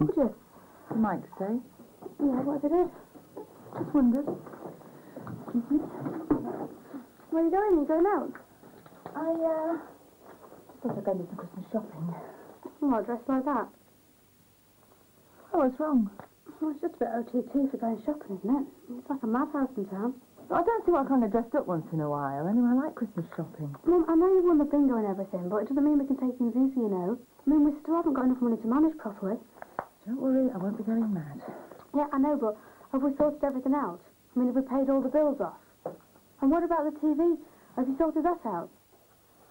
Would you? You might say. Yeah, what if it is? Just wondered. Excuse me. Where are you going? Are you going out? Just thought I'd go and do some Christmas shopping. What, dressed like that? Oh, what's wrong? Well, it's just a bit OTT for going shopping, isn't it? It's like a madhouse in town. I don't see why I can't get dressed up once in a while. Anyway, I like Christmas shopping. Mum, I know you won the bingo and everything, but it doesn't mean we can take things easy, you know. I mean, we still haven't got enough money to manage properly. Don't worry, I won't be going mad. Yeah, I know, but have we sorted everything out? I mean, have we paid all the bills off? And what about the TV? Have you sorted that out?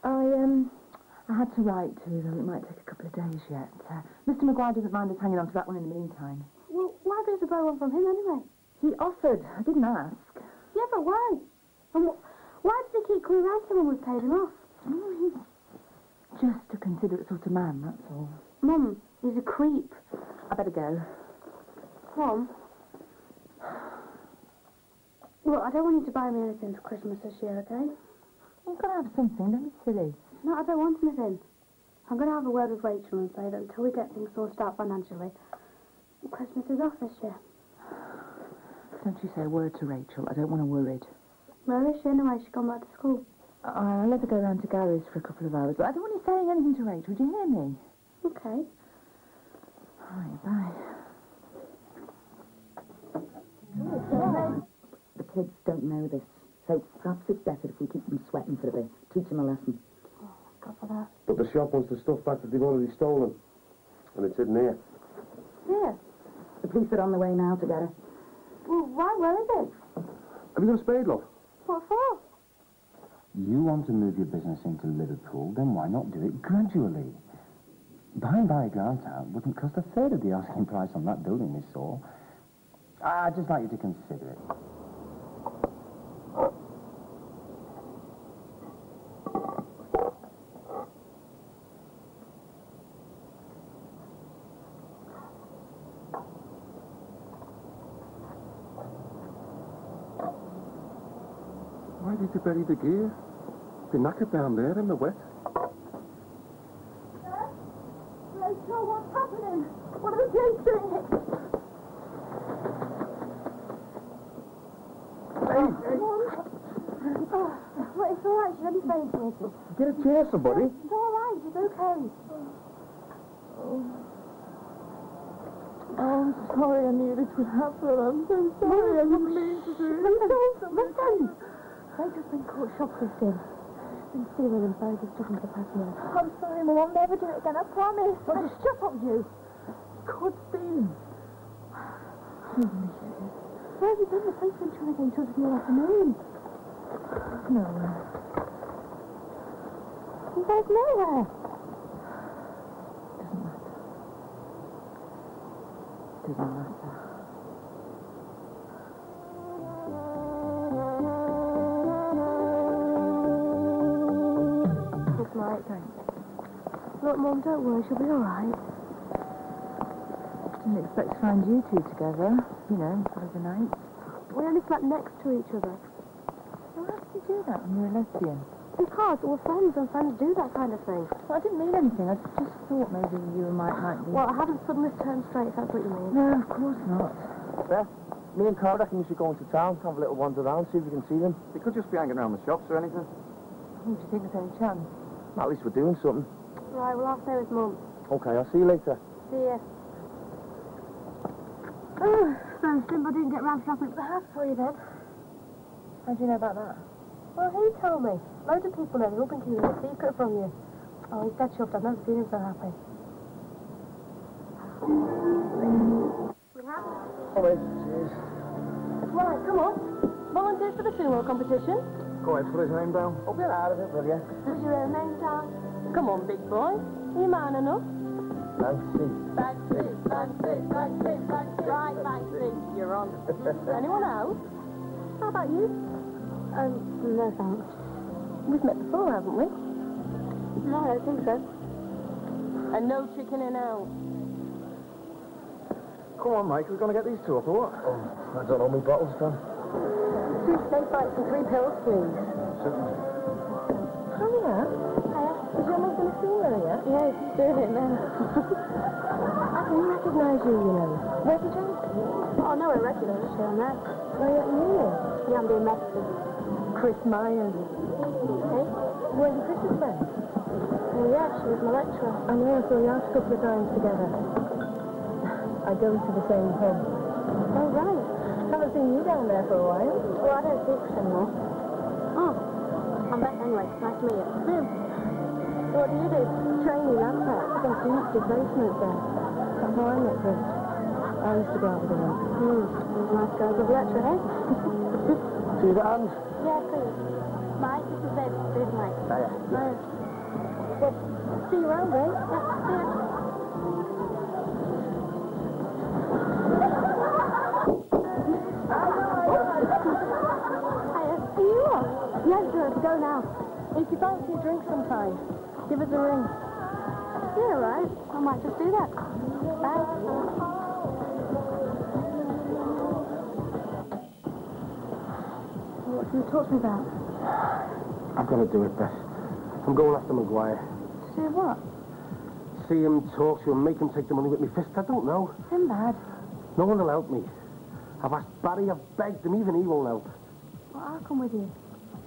I had to write to them. It might take a couple of days yet. Mr. Maguire doesn't mind us hanging on to that one in the meantime. Well, why did you borrow one from him anyway? He offered. I didn't ask. Yeah, but why? And why does he keep coming round to when we've paid him off? Oh, he's just a considerate sort of man, that's all. Mum, he's a creep. I better go. Mum? Well, I don't want you to buy me anything for Christmas this year, okay? You've got to have something, don't be silly. No, I don't want anything. I'm going to have a word with Rachel and say that until we get things sorted out financially, Christmas is off this year. Don't you say a word to Rachel. I don't want her worried. Where is she anyway? She's gone back to school. I'll let her go round to Gary's for a couple of hours, but I don't want you saying anything to Rachel. Do you hear me? Okay. All right, bye. The kids don't know this, so perhaps it's better if we keep them sweating for a bit. Teach them a lesson. Oh, God for that. But the shop wants the stuff back that they've already stolen. And it's hidden here. Here? The police are on the way now to get her. Well, why? Where is it? Have you got a spade, love? What for? You want to move your business into Liverpool, then why not do it gradually? Buying Grant out wouldn't cost a third of the asking price on that building we saw. I'd just like you to consider it. Why did you bury the gear? Be knackered down there in the wet. Rachel, what's happening? What are the police doing? Hey! Well, it's all right. She's only fainted. Get a chair, somebody. It's all right. She's okay. Oh, I'm sorry I knew this would happen. I'm so sorry. I didn't mean to do it. Listen! Rachel's been caught shoplifting. Been stealing and buried the stuff into the patio. I'm sorry, Mum. I'll never do it again. I promise. Well, just shut up, you. God's been. Where have you been? The police have been trying to get in touch with you all afternoon. Nowhere. There's nowhere. Doesn't matter. It's Mike. Thanks. Look, Mum, don't worry. She'll be all right. Didn't expect to find you two together, you know, overnight. We only slept next to each other. Well, how did you do that when you were a lesbian? Because we're friends, and friends do that kind of thing. Well, I didn't mean anything. I just thought maybe you and Mike might be... Well, I haven't suddenly turned straight, if that's what you mean. No, of course not. Beth, me and Carl reckon you should go into town, have a little wander around, see if you can see them. They could just be hanging around the shops or anything. Do you think there's any chance? At least we're doing something. Right, well, I'll stay with Mum. Okay, I'll see you later. See ya. Oh, so Simba didn't get round shopping at the house for you then? How do you know about that? Well, he told me. Loads of people know they've all been keeping a secret from you. Oh, he's dead chuffed. I've never seen him so happy. Oh, cheers. Right, come on. Volunteers for the sumo competition. Go ahead, put his name down. Oh, get out of it, will you? Put your own name down. Come on, big boy. Are you man enough? Fancy. Fancy. Right, fancy. You're on. Anyone else? How about you? No thanks. We've met before, haven't we? No, I don't think so. And no chickening out. Come on, Mike, we're going to get these two up, or what? Oh, I don't know, my bottle's done. 2 snake bites and 3 pills, please. Certainly. Hurry up. Was your mum going to see earlier? Yeah, he's doing it now. I didn't recognise you, you know. Where's the job? Oh, no, a regular, here and there. Where are you? Yeah, I'm being Mexican. Chris Myers. Hey? Where's your Chris's friend? Oh, yeah, she was my lecturer. I know, I saw you out a couple of times together. I go to the same pub. Oh, right. Haven't seen you down there for a while. Well, I don't speak Chris anymore. Oh. I'm Beth anyway. Nice to meet you. What do you do? Training landmark. Some students did placements there. That's how I met Chris. I used to go out with him. Nice guys with lecturer, eh? See the hand? Yeah, please. Mike, this is Beth. This is Mike. Hiya. Nice. Well, see you around, eh? Yeah, see ya. Hiya. Are you off? Yes, sir. To go now. If you fancy a drink sometime, give us a ring. Yeah, right. I might just do that. Bye. What can you talk to me about? I've got to do it, Beth. I'm going after Maguire. See what? See him, talk to him, make him take the money with me fist. I don't know. Sinbad. No one will help me. I've asked Barry, I've begged him, even he won't help. Well, I'll come with you.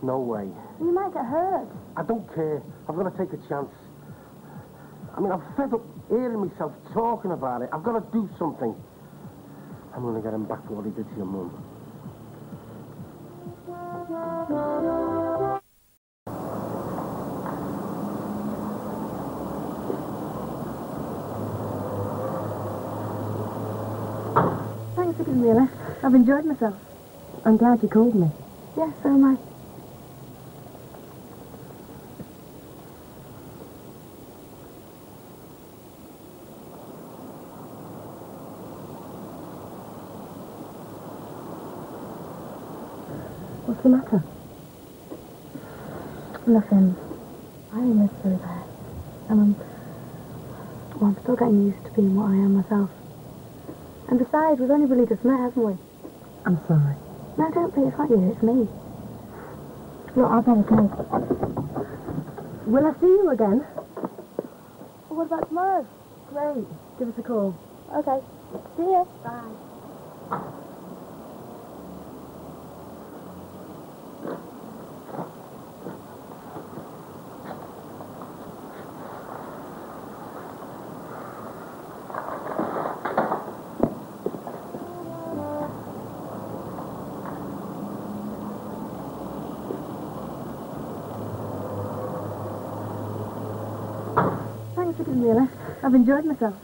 No way. You might get hurt. I don't care. I've got to take a chance. I mean, I'm fed up hearing myself talking about it. I've got to do something. I'm going to get him back for what he did to your mum. Thanks for giving me a lift. I've enjoyed myself. I'm glad you called me. Yes, so am I. What's the matter? Nothing. I miss really bad. And I'm still getting used to being what I am myself. And besides, we've only really just met, haven't we? I'm sorry. No, don't be. It's not you. It's me. Look, I better go. Will I see you again? What about tomorrow? Great. Give us a call. Okay. See ya. Bye. Thanks for giving me a lift. I've enjoyed myself.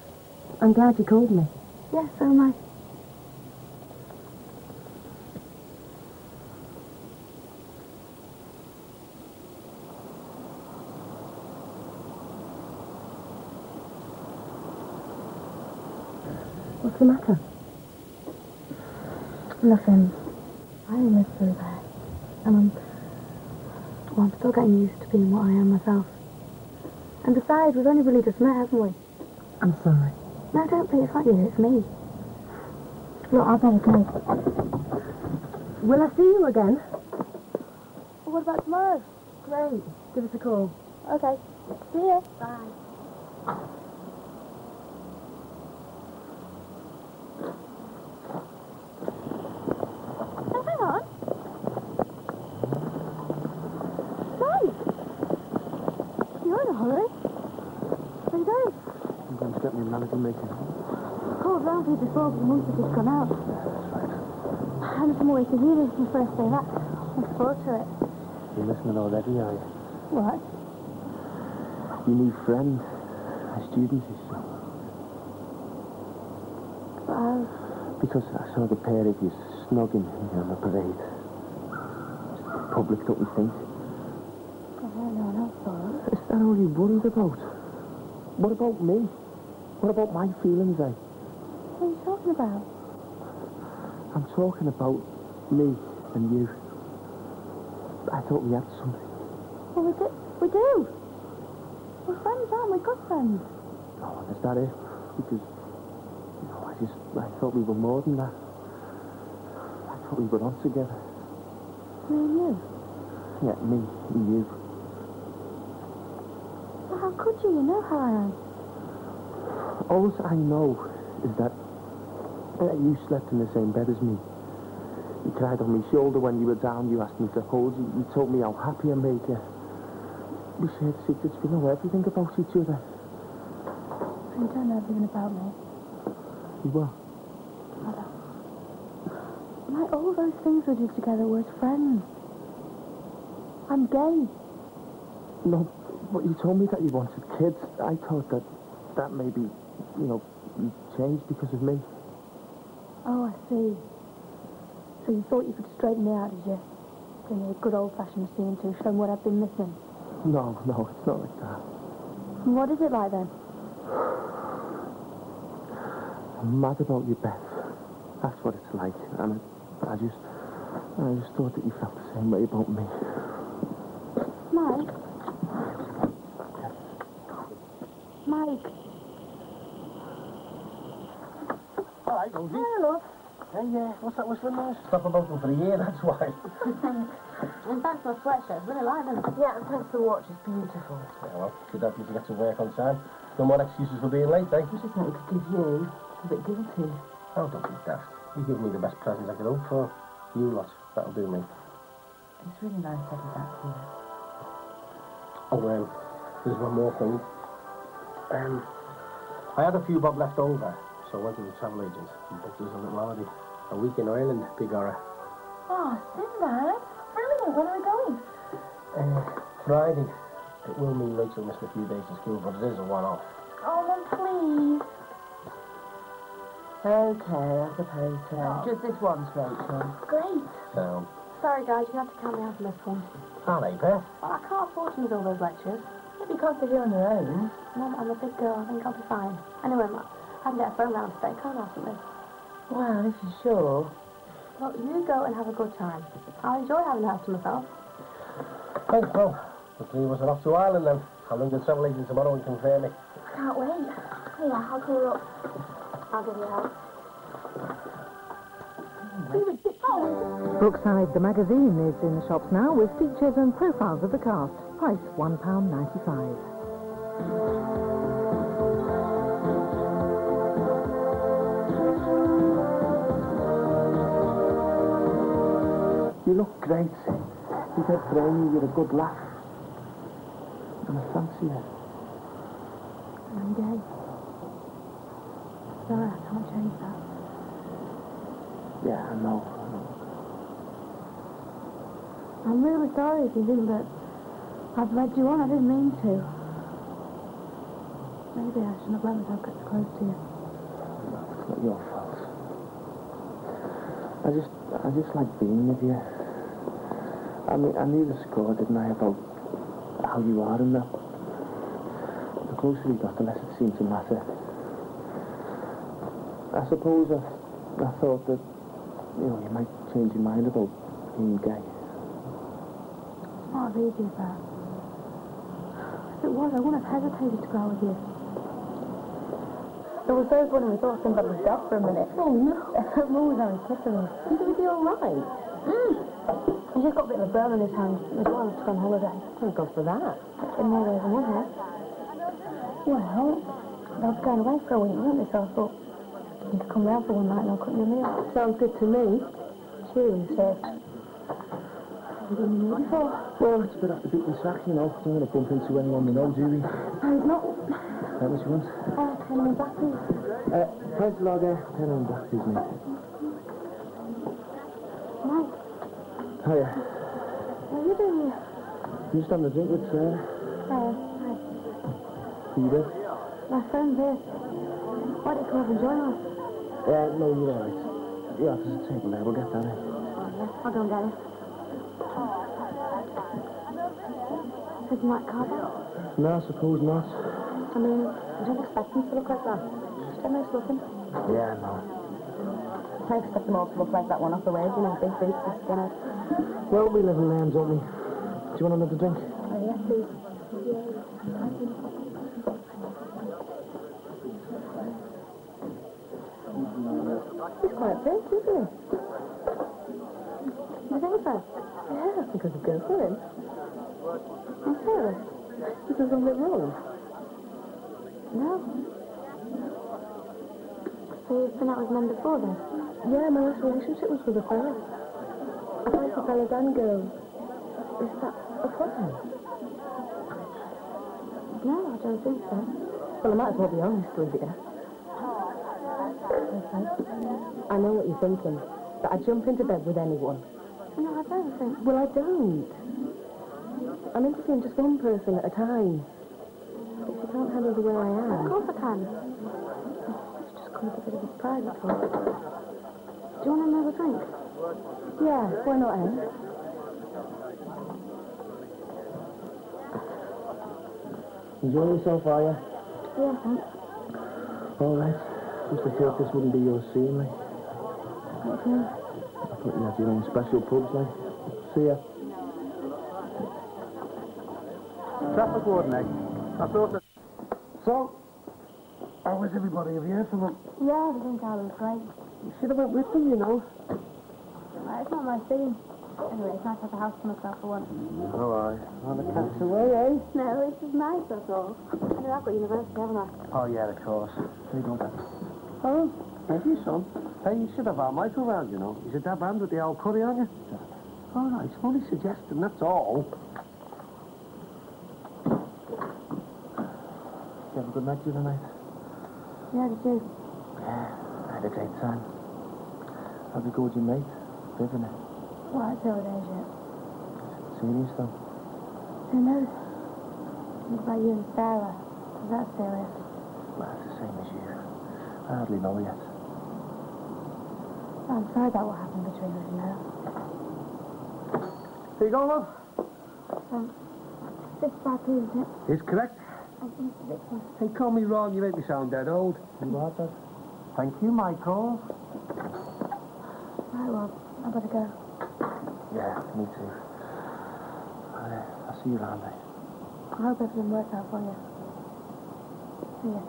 I'm glad you called me. Yes, so am I. What's the matter? Nothing. I miss really bad. And I'm still getting used to being what I am myself. And besides, we've only really just met, haven't we? I'm sorry. No, don't be. It's not you. It's me. Look, I better go. Will I see you again? What about tomorrow? Great. Give us a call. Okay. See ya. Bye. Oh, hang on. Mike! You're in a hurry. Where are you going? I'm going to get me a melody maker. Called round here before, but the music has gone out. And some way to hear this is my first day back. I'm forward to it. You're listening already, are you? What? You need friends. A student is so. Well, Because I saw the pair of you snogging on the parade. Public, don't you think? no one else saw it. Is that all you're worried about? What about me? What about my feelings, eh? What are you talking about? I'm talking about me and you. I thought we had something. Well, we do. We do. We're friends, aren't we? Good friends. Oh, is that it? Because, I thought we were more than that. I thought we were on together. Me and you. Yeah, me and you. Well, how could you? You know how I am. All I know is that you slept in the same bed as me. You cried on my shoulder when you were down. You asked me to hold you. You told me how happy I made you. We shared secrets. We know everything about each other. You don't know everything about me. You were. Mother. Like all those things we did together were as friends. I'm gay. No, but you told me that you wanted kids. I thought that maybe, you changed because of me. Oh, I see. So you thought you could straighten me out, did you? Give me a good old-fashioned scene to show 'em what I've been missing. No, it's not like that. And what is it like then? I'm mad about you, Beth. That's what it's like. And I just thought that you felt the same way about me. Mike? Mike? All right, Rosie. Hello, love. Hey, what's that whistling noise? Stop about them for a year, that's why. And thanks for my sweatshirt. Really like them. Yeah, and thanks for the watch. It's beautiful. Yeah, well, should help you to get to work on time. No more excuses for being late, eh? I just wanted to give you a bit guilty. Oh, don't be daft. You give me the best present I could hope for. You lot. That'll do me. It's really nice having that to you. Oh, there's one more thing. I had a few bob left over, so I went to the travel agent and booked us a little holiday. A week in Ireland, big horror. Oh, Sinbad. Brilliant. When are we going? Friday. It will mean Rachel missed a few days of school, but it is a one-off. Oh, Mum, please. Okay, I suppose so. Just this once, Rachel. Great. So, Sorry, guys. You're going to have to count me out on this one. all right, Beth. Well, I can't afford to miss all those lectures. If you can't be here on your own. Mum, I'm a big girl. I think I'll be fine. Anyway, Mum, I can get a phone round today. Can't I, something? Well, if you're sure. Well, you go and have a good time. I'll enjoy having the house to myself. Right, well, the three of us are off to Ireland then. I'll ring the travel agent tomorrow and confirm it. I can't wait. Yeah, I'll call her up. I'll give you a help. Brookside, the magazine, is in the shops now with features and profiles of the cast. Price £1.95. You look great. You get brainy with a good laugh. And I fancy you. I'm gay. Sorry, I can't change that. Yeah, I know. I'm really sorry if you think that I've led you on. I didn't mean to. Maybe I shouldn't have let myself get so close to you. It's not your fault. I just like being with you. I mean, I knew the score, didn't I, about how you are and that. The closer we got, the less it seemed to matter. I suppose I thought that, you might change your mind about being gay. It's not as easy as that. If it was, I wouldn't have hesitated to go out with you. It was so funny. We thought Sinbad was dead for a minute. Oh, no. I'm always having flippers. He's going to be all right. He's just got a bit of a burn on his hand. He's wanting to go on holiday. Thank God for that. In more ways than one, huh? Well, they were going away for a week, weren't they? So I thought you could come round for one night and I'll cook you a meal. Sounds good to me. Cheers. Cheers. Have you done your meal before? Well, it's a bit off the beaten track, Don't want to bump into anyone we know, do we? No, he's not. How much you want? 10 and back, please. Price lager, 10 and back, please, mate. Mike, Hiya. what are you doing here? You just having a drink with Sarah? Hi. Who you with? My friend's here. Why don't you come up and join us? No, you're all right. Yeah, there's a table there. We'll get that in. Yeah, I'll go and get it. Said you might carve it. No, I suppose not. I mean, I don't expect them to look like that. Just get nice looking. Yeah, no. I expect them all to look like that one off the road, big boots and skinner. Well, we live and learn, don't we? Do you want another drink? Oh, yes, please. He's quite big, isn't he? You think so? Yeah, I think I could go for him. I'm serious. Is there something wrong? No. So you've been out with men before then? Yeah, my last relationship was with a fella. I fancy fellas and girls. Is that a problem? No, I don't think so. Well, I might as well be honest with you. I know what you're thinking, that I'd jump into bed with anyone. No, I don't think... Well, I don't. I'm interested in just one person at a time. If you can't handle the way I am... Of course I can. It's just come as a bit of a private talk. Do you want another drink? Yeah, why not, eh? Enjoying yourself, are you? Yeah, thanks. All right. Just I thought this wouldn't be your scene, like. Okay. I thought you had your own special pubs, like. See ya. Traffic warden, eh? I thought that... So, how was everybody? Have you heard from them? Yeah, everything was great. You should have went with them, you know. It's not my scene. Anyway, it's nice to have a house to myself for once. All right. On the cat's away, eh? No, it's just nice, that's all. I mean, I've got university, haven't I? Oh, yeah, of course. There you go, Beth. Oh, thank you, son. Hey, you should have our Michael round, you know. He's a dab hand with the old curry on you. All right, it's only suggesting, that's all. You have a good night the other night? Yeah, did you? Yeah, I had a great time. How'd it go with your mate? Living it. Well, it's early days yet. Serious, though? Who knows? What about you and Sarah? Is that serious? Well, it's the same as you. I hardly know yet. I'm sorry about what happened between us, you know. Here you go, love. Thanks. 55p, isn't it? It's correct. I think it's this one. Hey, call me wrong, you make me sound dead old. You are, Beth? Thank you, Michael. Right, well, I better go. Yeah, me too. I'll see you around, mate. I hope everything works out for you. See ya.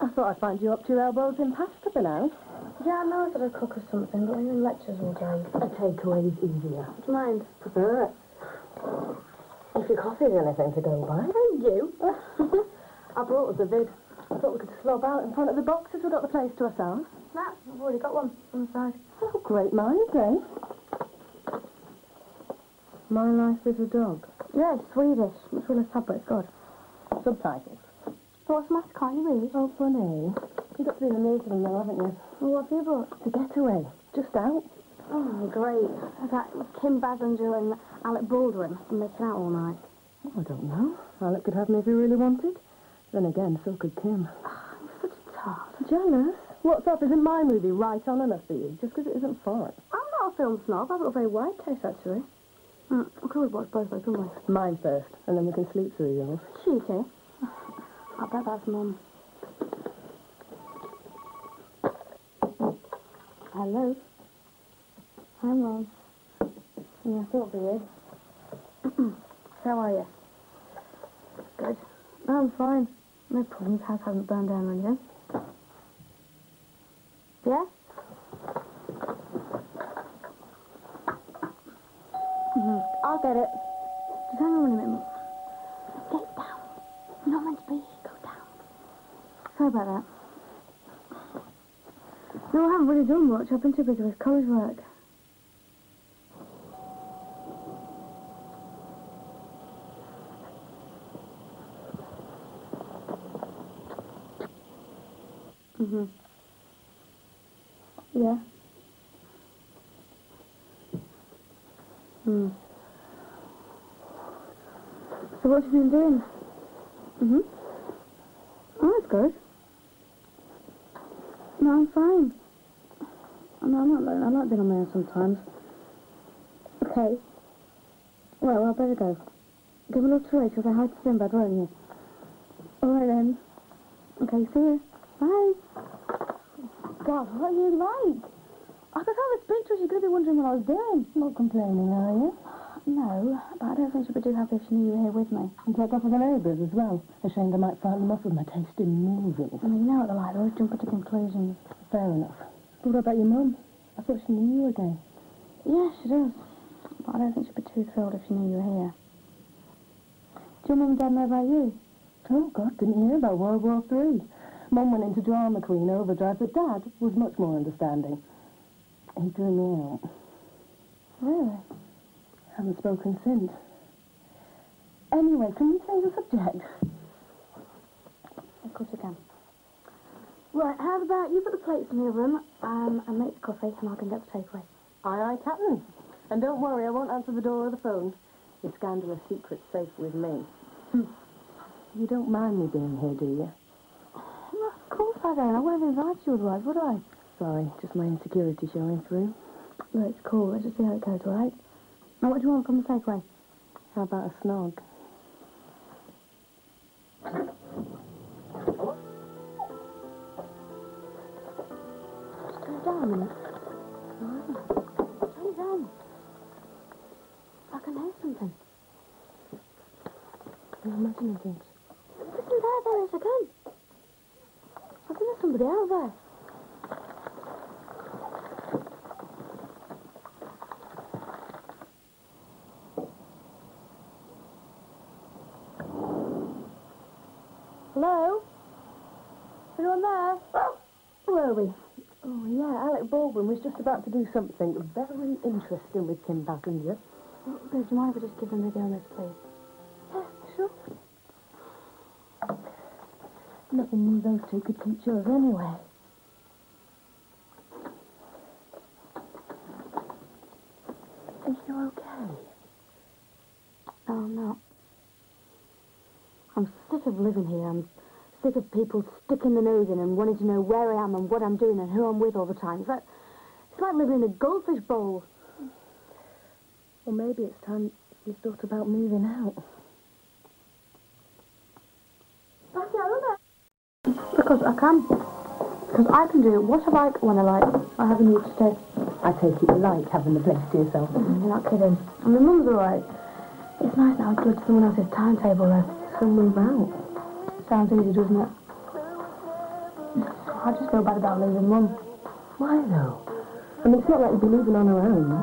I thought I'd find you up to your elbows in pasta by now. Yeah, I know I gotta cook or something, but we're in lectures all day. A takeaway is easier. Do you mind? Prefer it. If your coffee's anything to go by. Thank you. I brought us a vid. I thought we could slob out in front of the boxes. We've got the place to ourselves. Nah, I've already got one on the side. Oh, great minds, eh? My Life is a Dog. Yeah, it's Swedish. It's really sad, but it's good. Subtitles. What's the matter? Can't you read? Oh, funny. You've got to be in the mood for them though, haven't you? Well, what have you brought? The Getaway. Just out. Oh, great. Is that Kim Basinger and Alec Baldwin making out all night? Oh, I don't know. Alec could have me if he really wanted. Then again, so could Kim. I'm such a tart. Jealous? What's up? Isn't my movie right on enough for you? Just because it isn't fun. I'm not a film snob. I've got a very wide taste, actually. We could always watch both, couldn't we? Mine first, and then we can sleep through yours. Cheeky. I bet that's Mum. Hello. Hi, Mum. Yeah, I thought for you. How are you? Good. No, I'm fine. No problems. House hasn't burned down or anything. Yeah? I'll get it. Just hang on a minute. Get down. You're not meant to be here. Go down. Sorry about that. No, I haven't really done much. I've been too busy with college work. Yeah. So what have you been doing? Oh, that's good. No, I'm fine. No, I'm not alone. I like being on my own sometimes. Okay. Well, I better go. Give a love to Rachel. Say hi to Sinbad, won't you? All right, then. Okay, see you. Bye. God, what are you like? I could tell this picture. She's going to be wondering what I was doing. Not complaining, are you? No, but I don't think she'd be too happy if she knew you were here with me. And take off with the neighbours as well. Ashamed I might frighten them off with my taste in movies. I mean, you know what they're like. They always jump to conclusions. Fair enough. But what about your mum? I thought she knew you again. Yeah, she does. But I don't think she'd be too thrilled if she knew you were here. Do your mum and dad know about you? Oh, God, didn't you hear about World War III? Mum went into drama queen overdrive, but Dad was much more understanding. He threw me out. Really? Haven't spoken since. Anyway, can you change the subject? Of course you can. Right, how about you put the plates in the oven, and make the coffee, and I can get the takeaway. Aye, aye, Captain. And don't worry, I won't answer the door or the phone. Your scandalous secret's safe with me. You don't mind me being here, do you? Well, of course I don't. I wouldn't have invited you otherwise, would I? Sorry, just my insecurity showing through. Look, it's cool. Let's just see how it goes, all right? Now, what do you want from the takeaway? How about a snog? Just turn it down a minute. Turn it down. I can hear something. I'm imagining things. Listen there is a gun. I think there's somebody out there. Hello? Anyone there? Where are we? Oh, yeah, Alec Baldwin was just about to do something very interesting with Kim Basinger. Oh, do you mind if I just give them the video on this, please? Yeah, sure. Nothing new those two could teach us anyway. Are you okay? No, I'm not. I'm sick of living here. I'm sick of people sticking their nose in and wanting to know where I am and what I'm doing and who I'm with all the time. It's like living in a goldfish bowl. Well, maybe it's time you thought about moving out. Because I can. Because I can do what I like when I like. I have a need to stay. I take it you like having the place to yourself. You're not kidding. I mean, Mum's alright. It's nice now to go to someone else's timetable though. So move out. Sounds easy, doesn't it? I just feel bad about leaving Mum. Why, though? I mean, it's not like you'd be leaving on her own.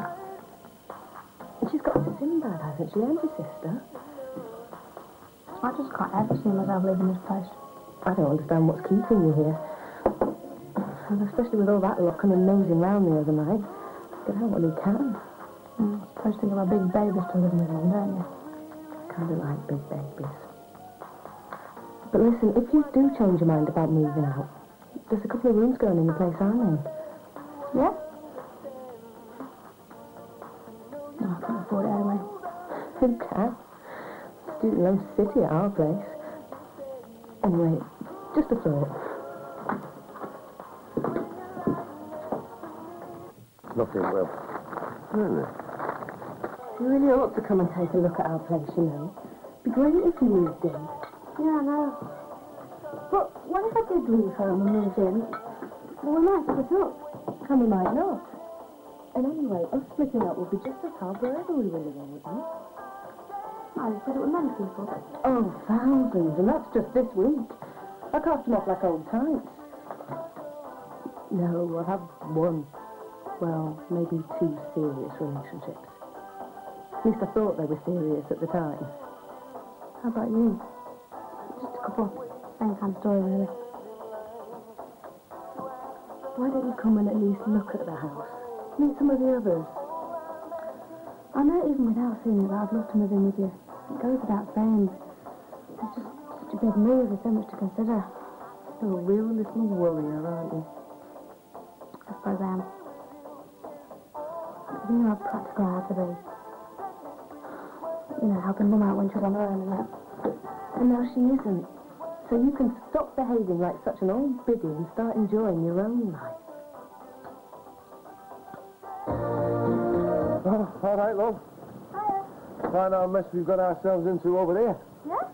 And she's got Sinbad, hasn't she, and your sister? I just can't ever see myself leaving this place. I don't understand what's keeping you here. And especially with all that lot coming nosing round the other night. Get out when you can. I suppose think of my big babies still living with Mum, don't you? Kind of like big babies. But listen, if you do change your mind about moving out, there's a couple of rooms going in the place I'm in. Yeah? No, I can't afford it anyway. Who can? Student loan city at our place. Anyway, just a thought. Nothing, well. Really? You really ought to come and take a look at our place, you know. Be great if you moved in. Yeah, I know. But what if I did leave home and moved in? Well, we might split up. And we might not. And anyway, us splitting up would be just as hard wherever we were living, wouldn't it? I just did it with many people. Oh, thousands, and that's just this week. I cast them off like old tights. No, I've had one. Well, maybe two serious relationships. At least I thought they were serious at the time. How about you? Just a couple. Same kind of story, really. Why don't you come and at least look at the house? Meet some of the others. I know even without seeing it, I'd love to move in with you. It goes without saying. It's just such a big move. There's so much to consider. You're a real little worrier, aren't you? I suppose I am. You know how practical I have to be. You know, helping Mum out when she's on her own and that. And now she isn't. So you can stop behaving like such an old biddy and start enjoying your own life. Oh, all right, love. Hiya. Find our mess we've got ourselves into over there. Yeah?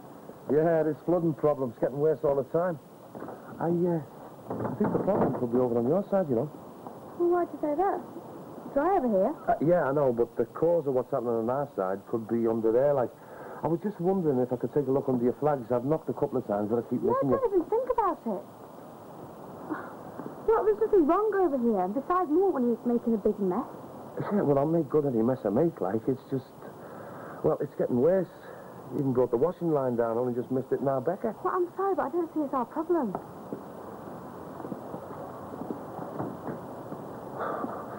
Yeah, this flooding problem's getting worse all the time. I think the problem could be over on your side, you know. Well, why'd you say that? It's dry over here. Yeah, I know, but the cause of what's happening on our side could be under there. Like, I was just wondering if I could take a look under your flags. I've knocked a couple of times, but I keep missing you. Don't even think about it. Look, there's nothing wrong over here. And besides, more when he's making a big mess. Yeah, well, I'll make good any mess I make, like. It's just... Well, it's getting worse. Even brought the washing line down, only just missed it now, Becca. Well, I'm sorry, but I don't see it's our problem.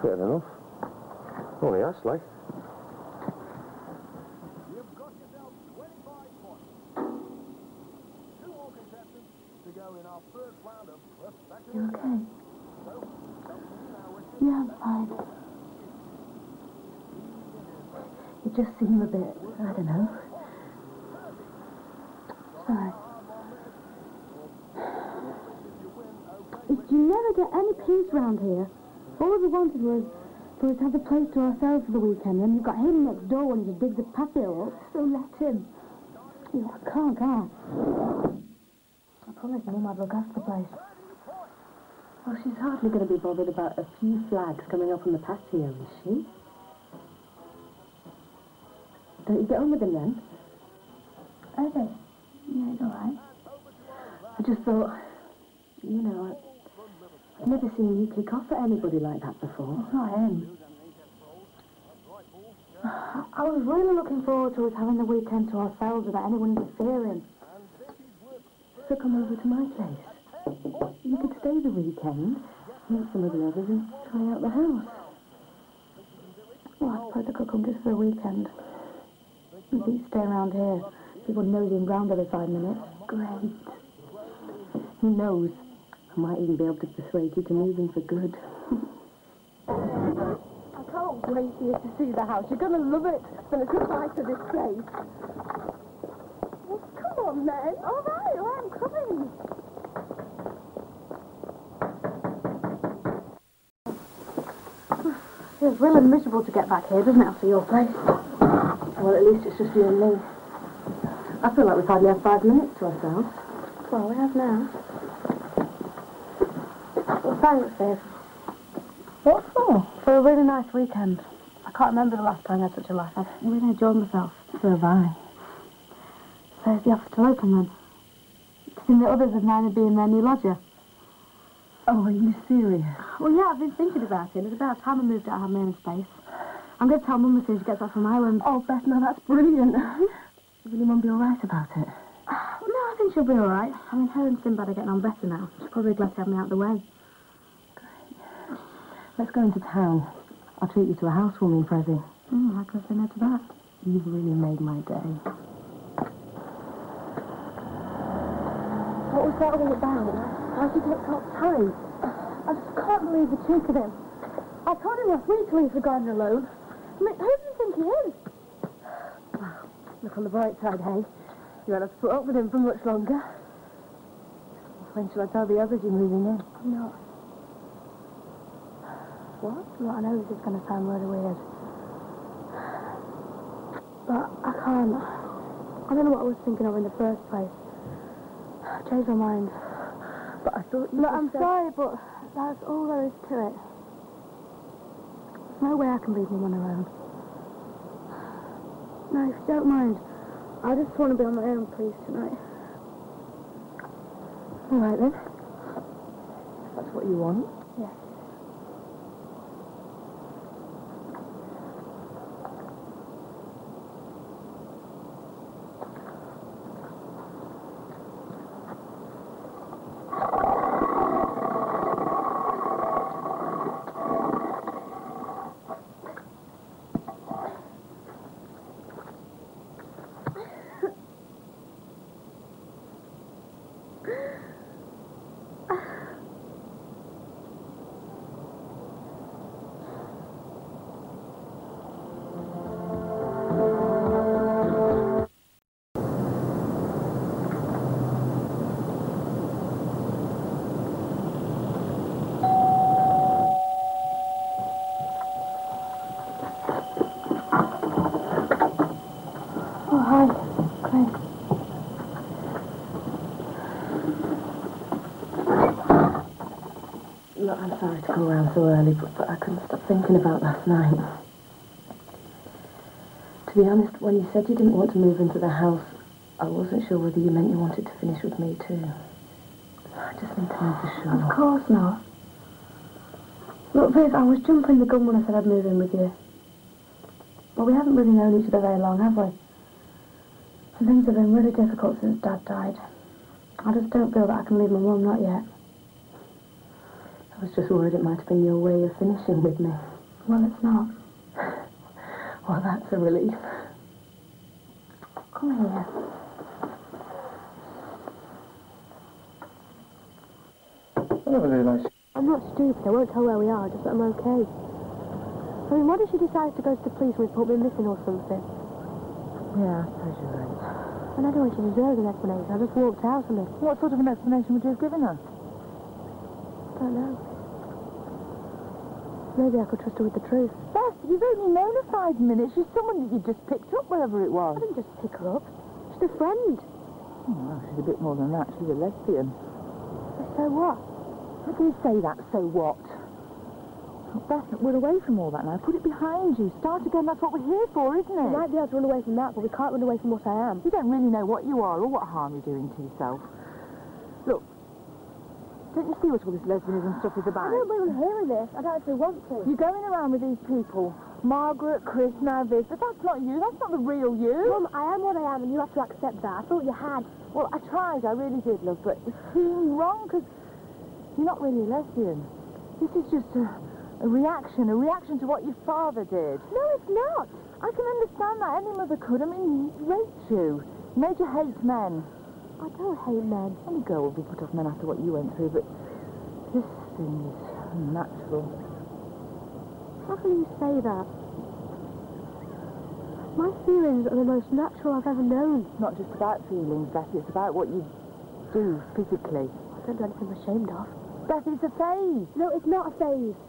Fair enough. Only us, like. You've got yourself 25 points. 2 more contestants to go in our first round of You okay? Yeah, I'm fine. You just seem a bit, I don't know. Sorry. You never get any peace round here. All we wanted was for us to have the place to ourselves for the weekend, and you've got him next door when he digs the patio up, so let him. You can't. I promised Mum I'd look after the place. Well, she's hardly going to be bothered about a few flags coming up on the patio, is she? Don't you get on with him then? Okay. Yeah, it's all right. I just thought, you know, I've never seen you kick off at anybody like that before. It's not him. I was really looking forward to us having the weekend to ourselves without anyone interfering. So come over to my place. You could stay the weekend, meet some of the others and try out the house. Well, I suppose I could come just for the weekend. Maybe stay around here. People nosing round every 5 minutes. Great. Who knows? I might even be able to persuade you to move in for good. I can't wait for you to see the house. You're going to love it. And it's goodbye to this place. Well, come on, then. All right, I'm coming. It's really miserable to get back here, doesn't it, after your place? Well, at least it's just you and me. I feel like we've hardly had 5 minutes to ourselves. Well, we have now. Well, thanks, Viv. What for? For a really nice weekend. I can't remember the last time I had such a laugh. I've really enjoyed myself. So have I. So is the office still open then? To see the others of Nina being their new lodger? Oh, are you serious? Well, yeah, I've been thinking about it. It's about time I moved out of my own space. I'm going to tell Mum as soon as she gets back from Ireland. Oh, Beth, no, that's brilliant. Will your mum be all right about it? No, I think she'll be all right. I mean, her and Sinbad are getting on better now. She'll probably glad to have me out of the way. Great. Let's go into town. I'll treat you to a housewarming, Prezi. I could say no to that. You've really made my day. What was that all about? Why did you get so uptight? I just can't believe the cheek of him. I told him last week to leave the garden alone. I mean, who do you think he is? Well, look on the bright side, hey? You won't have to put up with him for much longer. When shall I tell the others you're moving in? I'm not. What? Well, I know this is going to sound really weird. But I can't. I don't know what I was thinking of in the first place. I changed my mind. But I thought you Look, I'm sorry, but that's all there is to it. There's no way I can leave Mum on her own. No, if you don't mind, I just want to be on my own, please, tonight. All right, then. If that's what you want. Yes. Look, I'm sorry to come around so early, but I couldn't stop thinking about last night. To be honest, when you said you didn't want to move into the house, I wasn't sure whether you meant you wanted to finish with me too. I just need to know for sure. Of course not. Look, Viv, I was jumping the gun when I said I'd move in with you. But we haven't really known each other very long, have we? Things have been really difficult since Dad died. I just don't feel that I can leave my mum, not yet. I was just worried it might have been your way of finishing with me. Well, it's not. Well, that's a relief. Come here. I never realised. I'm not stupid. I won't tell where we are, just that I'm okay. I mean, what if she decides to go to the police and report me missing or something? Yeah, I suppose you're right. And I don't think she deserves an explanation. I just walked out on it. What sort of an explanation would you have given her? I don't know. Maybe I could trust her with the truth. Beth, you've only known her 5 minutes. She's someone that you just picked up wherever it was. I didn't just pick her up. She's a friend. Oh, well, she's a bit more than that. She's a lesbian. So what? How can you say that, so what? Oh, Beth, we're away from all that now. Put it behind you. Start again. That's what we're here for, isn't it? We might be able to run away from that, but we can't run away from what I am. You don't really know what you are or what harm you're doing to yourself. Look, don't you see what all this lesbianism stuff is I about? don't really hearing this. I don't actually want to. You're going around with these people. Margaret, Chris, now this. But that's not you. That's not the real you. Mum, I am what I am, and you have to accept that. I thought you had. Well, I tried. I really did, love. But it seemed wrong because you're not really a lesbian. This is just a reaction to what your father did. No, it's not. I can understand that. Any mother could. I mean, he raped you. He made you hate men. I don't hate men. Any girl would be put off men after what you went through, but this thing is unnatural. How can you say that? My feelings are the most natural I've ever known. It's not just about feelings, Beth. It's about what you do physically. I don't do anything I'm ashamed of. Beth, it's a phase. No, it's not a phase.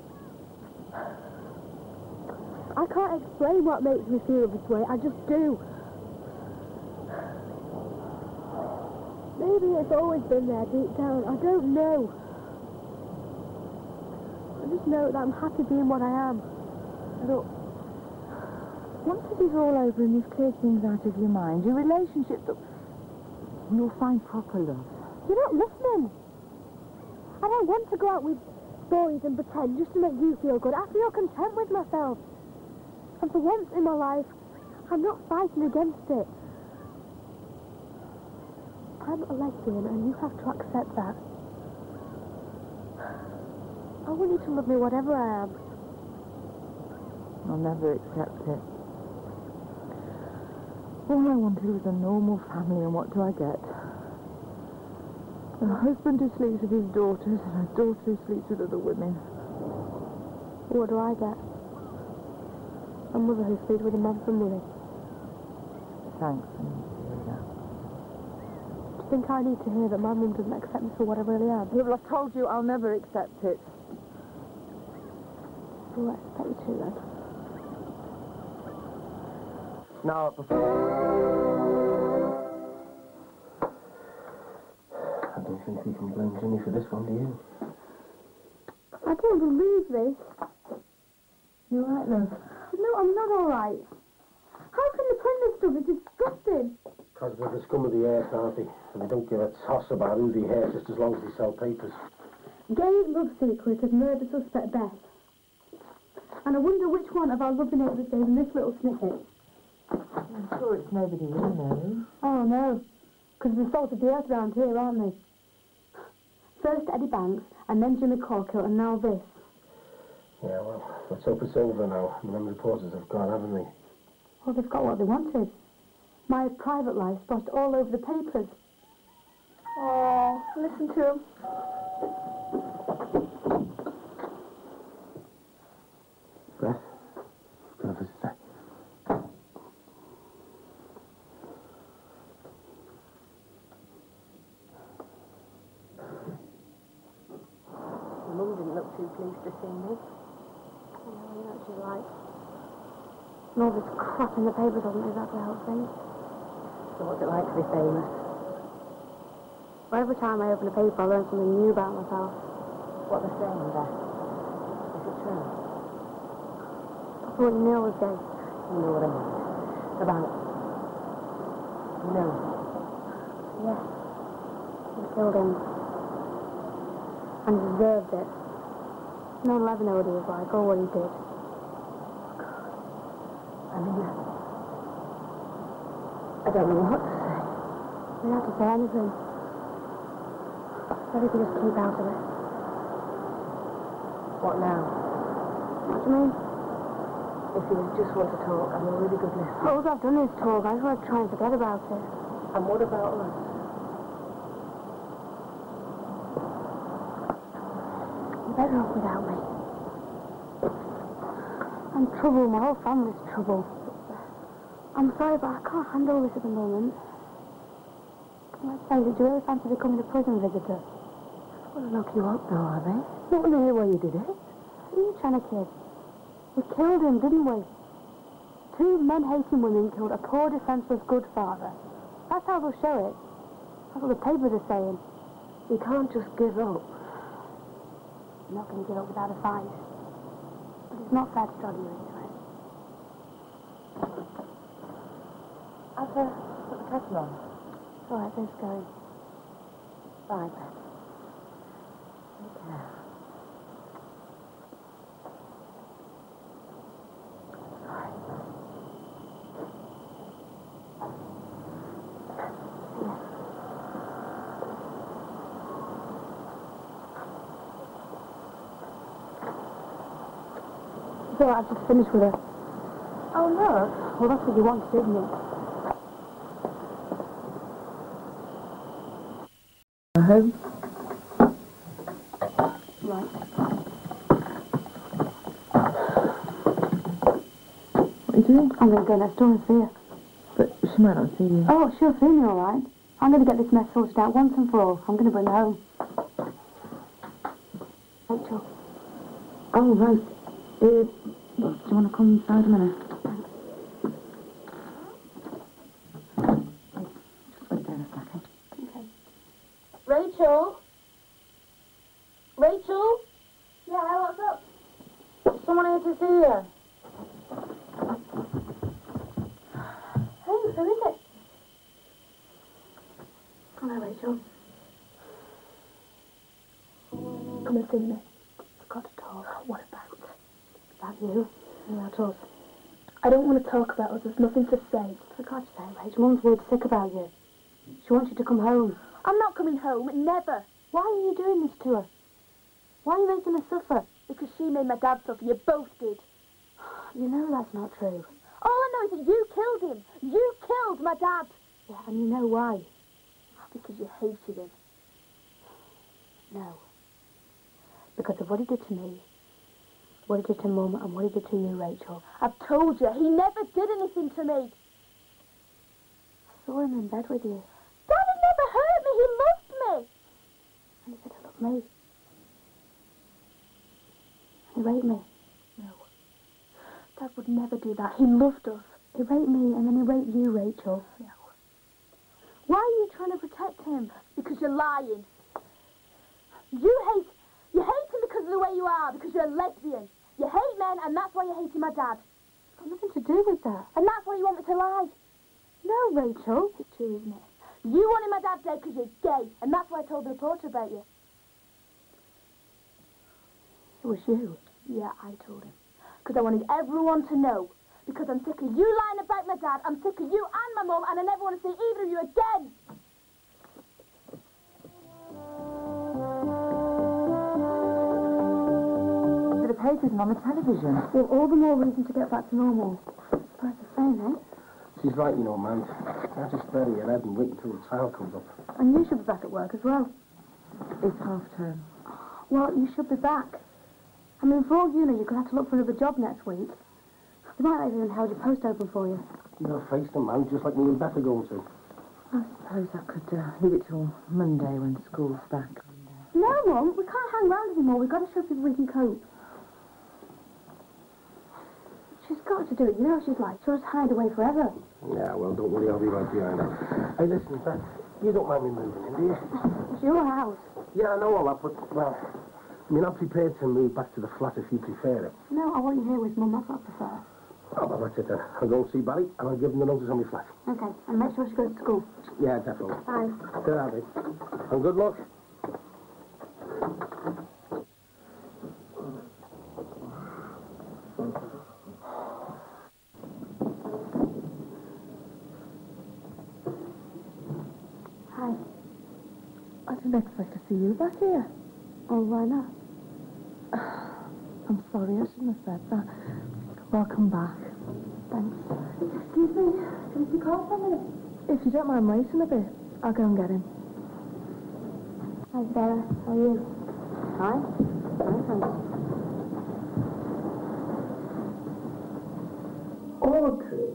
I can't explain what makes me feel this way. I just do. Maybe it's always been there deep down. I don't know. I just know that I'm happy being what I am. Look, once this is all over and you've cleared things out of your mind, your relationship, you'll find proper love. You're not listening. I don't want to go out with boys and pretend just to make you feel good. I feel content with myself. And for once in my life, I'm not fighting against it. I'm a lesbian and you have to accept that. I want you to love me whatever I am. I'll never accept it. All I wanted was a normal family, and what do I get? A husband who sleeps with his daughters and a daughter who sleeps with other women. What do I get? A mother who sleeps with a man from Willie. Thanks, I need to hear that. Do you think I need to hear that my mum doesn't accept me for what I really am? Well, I've told you I'll never accept it. Well, I expect you to then. Now, before... I don't think we can blame Jimmy for this one, do you? I don't believe this. You all right, love? No, I'm not all right. How can they print this stuff? It's disgusting. Because they're the scum of the earth, aren't they? And they don't give a toss about who they hurt just as long as they sell papers. Gay love secret of murder suspect Beth. And I wonder which one of our lovely neighbours gave him this little snippet. I'm sure it's nobody we know. Oh, no. Because the salt of the earth around here, aren't they? First Eddie Banks, and then Jimmy Corkill, and now this. Yeah, well, let's hope it's over now. And them reporters have gone, haven't they? Well, they've got what they wanted. My private life splashed all over the papers. Oh, listen to him. Beth, can I have a sec? Mum didn't look too pleased to see me. I know what she's like. And all this crap in the papers doesn't exactly help things. So what's it like to be famous? Well, every time I open a paper, I learn something new about myself. What they're saying, Beth. Is it true? I thought Neil was gay. You know what I mean. About... You know. Yes. He killed him. And he deserved it. No one will ever know what he was like or what he did. I mean... I don't know what to say. We don't have to say anything. Maybe we could just keep out of it. What now? What do you mean? If you just want to talk, I'm a really good listener. All I've done is talk. I just want to try and forget about it. And what about us? You're better off without me. I'm trouble. My whole family's trouble. I'm sorry, but I can't handle this at the moment. Let's say, did you really fancy becoming a prison visitor? I want to knock you up, though, are they? Not in the way you did it. Who are you trying to kid? We killed him, didn't we? 2 men-hating women killed a poor, defenseless good father. That's how they'll show it. That's what the papers are saying. You can't just give up. I'm not going to give up without a fight. But it's not fair to drag you into it. I've put the kettle on. It's all right, this going. Bye, Beth. Take care. So I've just finished with her. Oh, no. Well, that's what you wanted, isn't it? Home? Right. What are you doing? I'm going to go next door and see her. But she might not see you. Oh, she'll see me all right. I'm going to get this mess sorted out once and for all. I'm going to bring her home. Rachel. Oh, right. Do you want to come inside a minute? Just wait there a second. Okay. Rachel? Rachel? Yeah, what's up? Someone here to see you. Hey, who is it? Come on, Rachel. Come and see me. I've got to talk. What about? About you? About us. I don't want to talk about us. There's nothing to say. For God's sake, Rachel, Mum's worried sick about you. She wants you to come home. I'm not coming home, never. Why are you doing this to her? Why are you making her suffer? Because she made my dad suffer. You both did. You know that's not true. All I know is that you killed him. You killed my dad. Yeah, and you know why? Because you hated him. No. Because of what he did to me, what he did to Mum, and what he did to you, Rachel. I've told you, he never did anything to me. I saw him in bed with you. Daddy never hurt me. He loved me. And he said he loved me. And he raped me. No. Dad would never do that. He loved us. He raped me, and then he raped you, Rachel. No. Why are you trying to protect him? Because you're lying. You hate him because of the way you are, because you're a lesbian. You hate men, and that's why you're hating my dad. It's got nothing to do with that. And that's why you want me to lie. No, Rachel. It's true, isn't it? You wanted my dad dead because you're gay, and that's why I told the reporter about you. It was you. Yeah, I told him. Because I wanted everyone to know. Because I'm sick of you lying about my dad, I'm sick of you and my mum, and I never want to see either of you again. The papers and on the television. Well, all the more reason to get back to normal. Surprised the same, eh? She's right, you know, man. Can't just bury your head and wait until the trial comes up. And you should be back at work as well. It's half term. Well, you should be back. I mean, for all you know, you could have to look for another job next week. They might not even held your post open for you. You're a faced man, just like me and Beth are going to. I suppose I could leave it till Monday when school's back. No, Mum, we can't hang around anymore. We've got to show people we can cope. She's got to do it. You know what she's like. She'll just hide away forever. Yeah, well, don't worry, I'll be right behind her. Hey, listen, Beth, you don't mind me moving in, do you? It's your house. Yeah, I know all that, but, well, I mean, I'm prepared to move back to the flat if you prefer it. No, I want you here with Mum. That's what I prefer. Oh, well, that's it then. I'll go and see Barry, and I'll give him the notice on my flat. Okay, and make sure she goes to school. Yeah, definitely. Bye. Good Abby. And good luck. didn't expect to see you back here. Oh, why not? I'm sorry, I shouldn't have said that. Welcome back. Thanks. Excuse me, can you call for a minute? If you don't mind waiting a bit, I'll go and get him. Hi, Sarah. How are you? Hi. Hi, thanks. Audrey,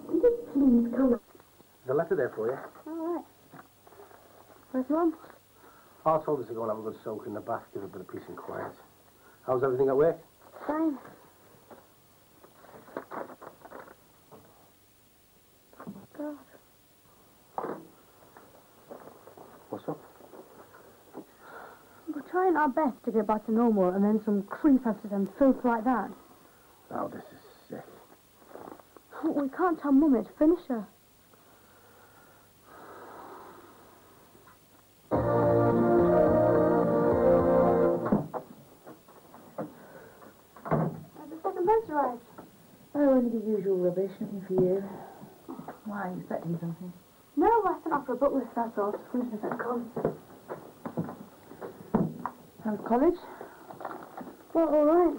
would you please come? There's a letter there for you. All right. Where's Mum? I told us to go and have a good soak in the bath, give her a bit of peace and quiet. How's everything at work? Fine. God. What's up? We're trying our best to get back to normal, and then some creep has to send filth like that. Oh, this is sick. We can't tell Mum it's finished her. Has the second post arrived? Oh, only the usual rubbish, nothing for you. Why, are you expecting something? No, I sent off for a book list, that's all. Just wondering if it comes. How's college? Well, all right.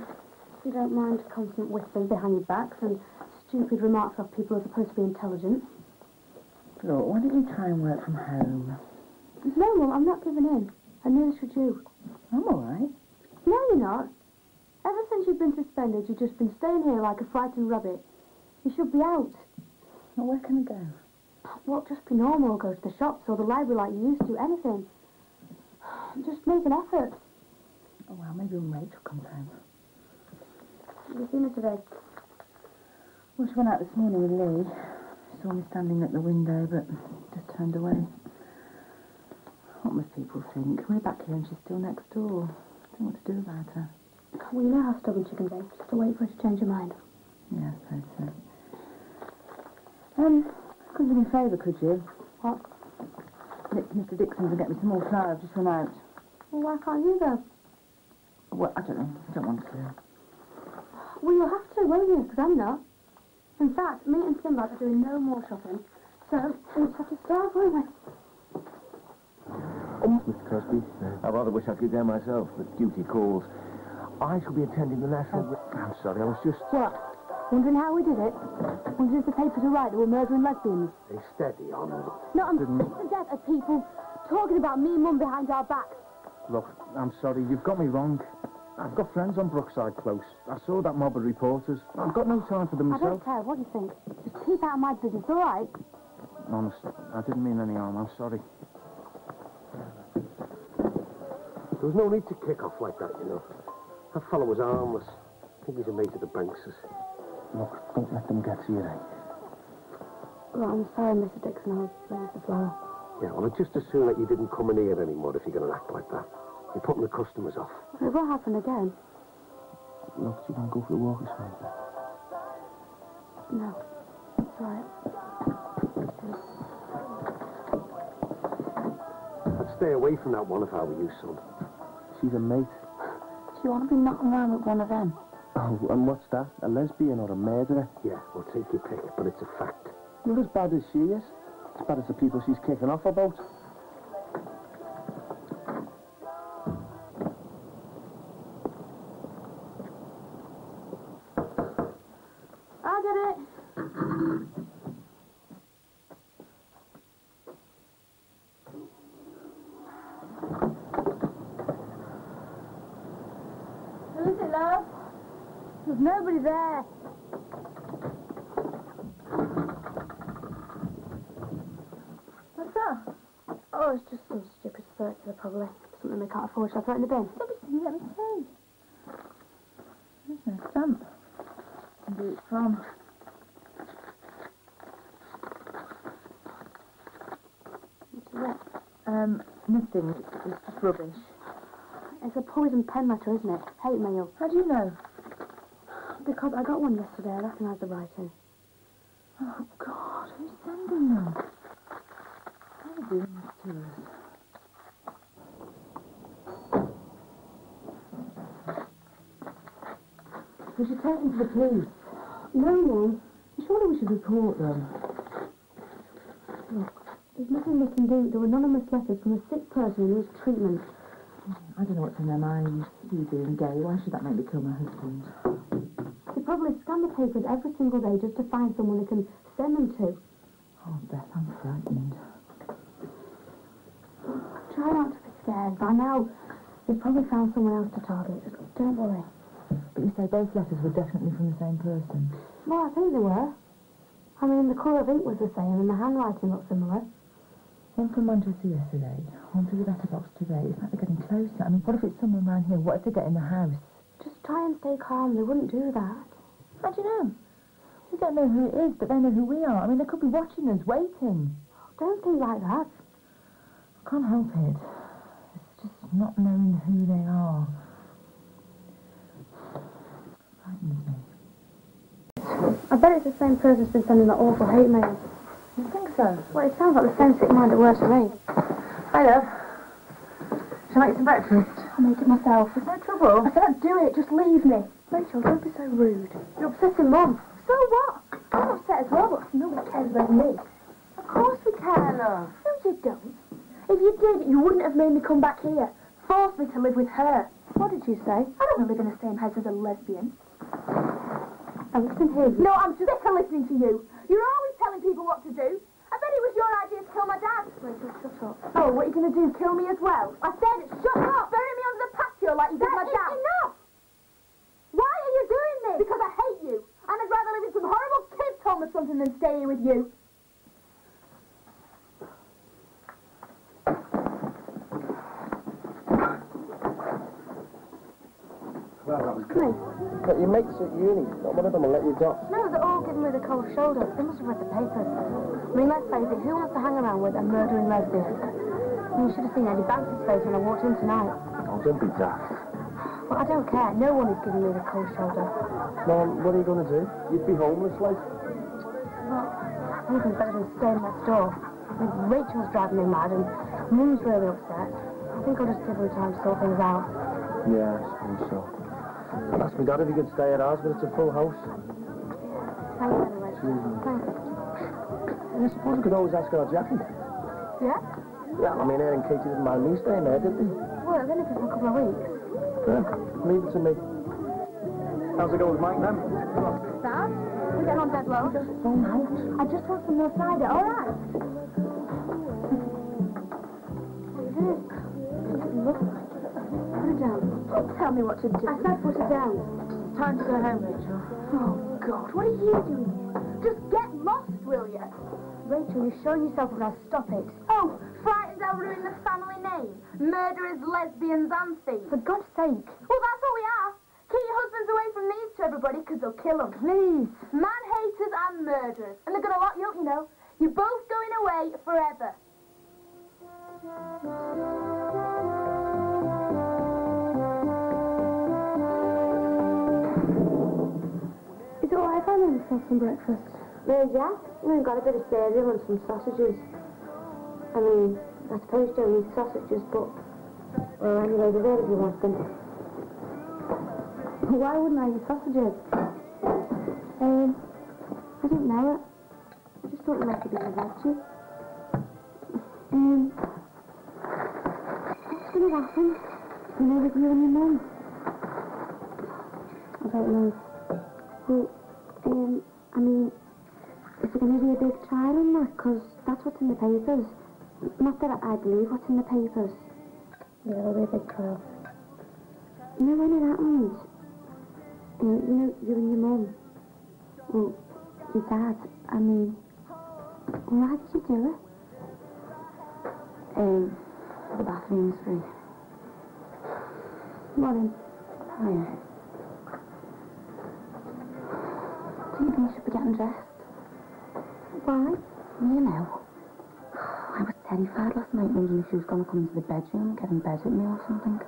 If you don't mind constant whispering behind your backs and stupid remarks of people who are supposed to be intelligent. Look, why don't you try and work from home? No, Mum, I'm not giving in. And neither should you. I'm all right. No, you're not. Ever since you've been suspended, you've just been staying here like a frightened rabbit. You should be out. Well, where can I go? Well, just be normal. Go to the shops or the library like you used to. Anything. Just make an effort. Oh, well, maybe when Rachel comes home. Have you seen her today? Well, she went out this morning with Lee. She saw me standing at the window, but just turned away. What must people think? We're back here and she's still next door. I don't know what to do about her. Well, you know how stubborn she can be. Just to wait for her to change her mind. Yeah, I suppose so. Couldn't do me a favour, could you? What? Nip to Mr. Dixon's and get me some more flour. I've just run out. Well, why can't you go? Well, I don't know. I don't want to. Well, you'll have to, won't you? Because I'm not. In fact, me and Sinbad are doing no more shopping. So, we'll just have to starve, won't we? Mr. Crosby, I rather wish I could go myself, but duty calls. I shall be attending the national... I'm sorry, I was just... What? Wondering how we did it? Wondering if the papers were right that we're murdering lesbians? Hey, steady on. No, I'm sick to death of people talking about me and Mum behind our backs. Look, I'm sorry, you've got me wrong. I've got friends on Brookside Close. I saw that mob of reporters. I've got no time for them I myself. don't care what you think. Just keep out of my business, all right? Honest, I didn't mean any harm. I'm sorry. There was no need to kick off like that, you know. That fellow was harmless. I think he's a mate of the Bankses. Look, don't let them get to you, eh? Well, I'm sorry, Mr. Dixon. I'll bring us the flour. Yeah, well, I'd just as soon that you didn't come in here anymore if you're going to act like that. You're putting the customers off. It will happen again. Look, do you want to go for a walk this way? No. It's all right. I'd stay away from that one if I were you, son. She's a mate. Do you want to be knocking around with one of them? Oh, and what's that? A lesbian or a murderer? Yeah, well, take your pick, but it's a fact. Not as bad as she is. As bad as the people she's kicking off about. I get it. Who is it, love? There's nobody there. What's that? Oh, it's just some stupid circular, probably. Something they can't afford. Shall I throw it in the bin? Let me see. There's no stamp. Where it's from. What's it? Nothing. It's just rubbish. It's a poison pen letter, isn't it? Hate mail. How do you know? Because I got one yesterday. I recognise the writing. Oh, God, who's sending them? They're doing this to us. We should take them to the police. No, Mum. Surely we should report them. Look, there's nothing we can do. They're anonymous letters from a sick person who needs treatment. I don't know what's in their minds. You being gay, why should that make me kill my husband? They probably scan the papers every single day just to find someone they can send them to. Oh, Beth, I'm frightened. Try not to be scared. By now, they've probably found someone else to target. Just don't worry. But you say both letters were definitely from the same person? Well, I think they were. I mean, the colour of ink was the same and the handwriting looked similar. One from Manchester yesterday, one through the letterbox today. It's like they're getting closer. I mean, what if it's someone around here? What if they get in the house? Just try and stay calm. They wouldn't do that. How do you know? We don't know who it is, but they know who we are. I mean, they could be watching us, waiting. Don't think like that. I can't help it. It's just not knowing who they are. Frightens me. I bet it's the same person who's been sending that awful hate mail. You think so? Well, it sounds like the same sick mind that works for me. Hi, love. Shall I make some breakfast? I'll make it myself. There's no trouble. I said do it, just leave me. Rachel, don't be so rude. You're upsetting Mum. So what? I'm upset as well, but nobody cares about me. Of course we can, love. No, you don't. If you did, you wouldn't have made me come back here. Forced me to live with her. What did you say? I don't want to live in the same house as a lesbian. Now listen here. No, I'm sick of listening to you. You're always telling people what to do. I bet it was your idea to kill my dad. Rachel, shut up. Oh, what are you going to do? Kill me as well? I said, shut up! Bury me under the patio like you did my dad. Enough! Why are you doing this? Because I hate you. And I'd rather live with some horrible kids home or something than stay here with you. Well, that was Come in. But your mates at uni, not one of them will let you dot. No, they're all giving me the cold shoulder. They must have read the papers. I mean, let's face it, who wants to hang around with a murdering lesbian? You should have seen Eddie Banks's face when I walked in tonight. Oh, don't be daft. Well, I don't care. No one is giving me the cold shoulder. Mom, what are you going to do? You'd be homeless, like? Well, anything's better than staying next door. I mean, Rachel's driving me mad and Mum's really upset. I think I'll just give them time to sort things out. Yeah, I suppose so. I'll ask my dad if he could stay at ours, but it's a full house. Thanks anyway. Thanks. I suppose we could always ask our Jackie. Yeah? Yeah, I mean, her and Katie didn't mind me staying there, did they? Well, then it's for a couple of weeks. Yeah, leave it to me. How's it going with Mike, then? Dad? We're getting on dead low. Phone out. I just want some more cider, all right? Look, put it down. Don't tell me what to do. I said put it down. It's time to go home, Rachel. Oh, God, what are you doing here? Just get lost, will you? Rachel, you're showing yourself around. Stop it. Oh, frightened I'll ruin the family name? Murderers, lesbians and thieves. For God's sake. Well, that's all we are. Keep your husbands away from these to everybody, because they'll kill them. Please. Man-haters and murderers. And they're going to lock you up, you know. You're both going away forever. Is it alright if I make myself some breakfast? Yeah. We've got a bit of cereal and some sausages. I mean, I suppose you don't eat sausages, but... Well, anyway, they're there if you want them. Why wouldn't I eat sausages? I don't know. I just thought it might be a bit of veggie. What's going to happen? You know, with you and your mum? I don't know. Well, I mean, is there going to be a big trial on that? Because that's what's in the papers. Not that I believe what's in the papers. Yeah, there'll be a big trial. You know when it happened? You know, you and your mum. Well, your dad. I mean, why did you do it? The bathroom's free. Morning. Oh, yeah. Do you think you should be getting dressed? Why? You know. I was terrified last night wondering if she was going to come into the bedroom and get in bed with me or something.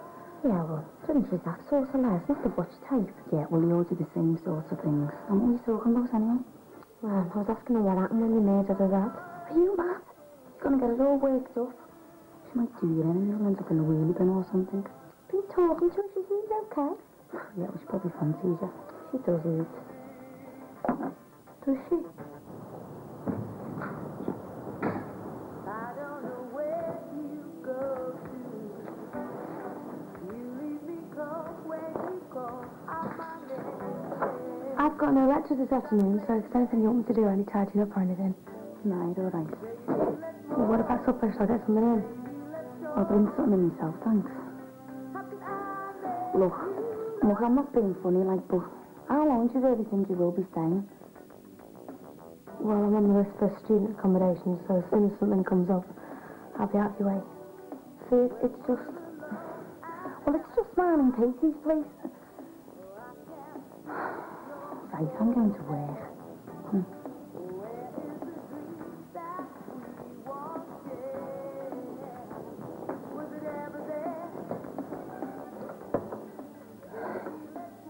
Yeah, well, I don't think she's that sort of lass, not the butch type. Yeah, well, they all do the same sorts of things. And what are you talking about anyway? Well, I was asking her what happened when you made her do that. Are you mad? She's going to get it all worked up. She might do you in and you'll end up in a wheelie bin or something. Been talking to her, she seems okay. Yeah, well, she probably fancies you. She doesn't. Does she? got no lectures this afternoon, so if there's anything you want me to do, any tidying up or anything. Right, all right. Well, what about supper? Shall I get something in? I'll bring something in myself, thanks. Look, I'm not being funny, like, but how long do you really think you will be staying? Well, I'm on the list for student accommodation, so as soon as something comes up, I'll be out of your way. See, it's just... Well, it's just mine and Katie's place. Right, I'm going to work.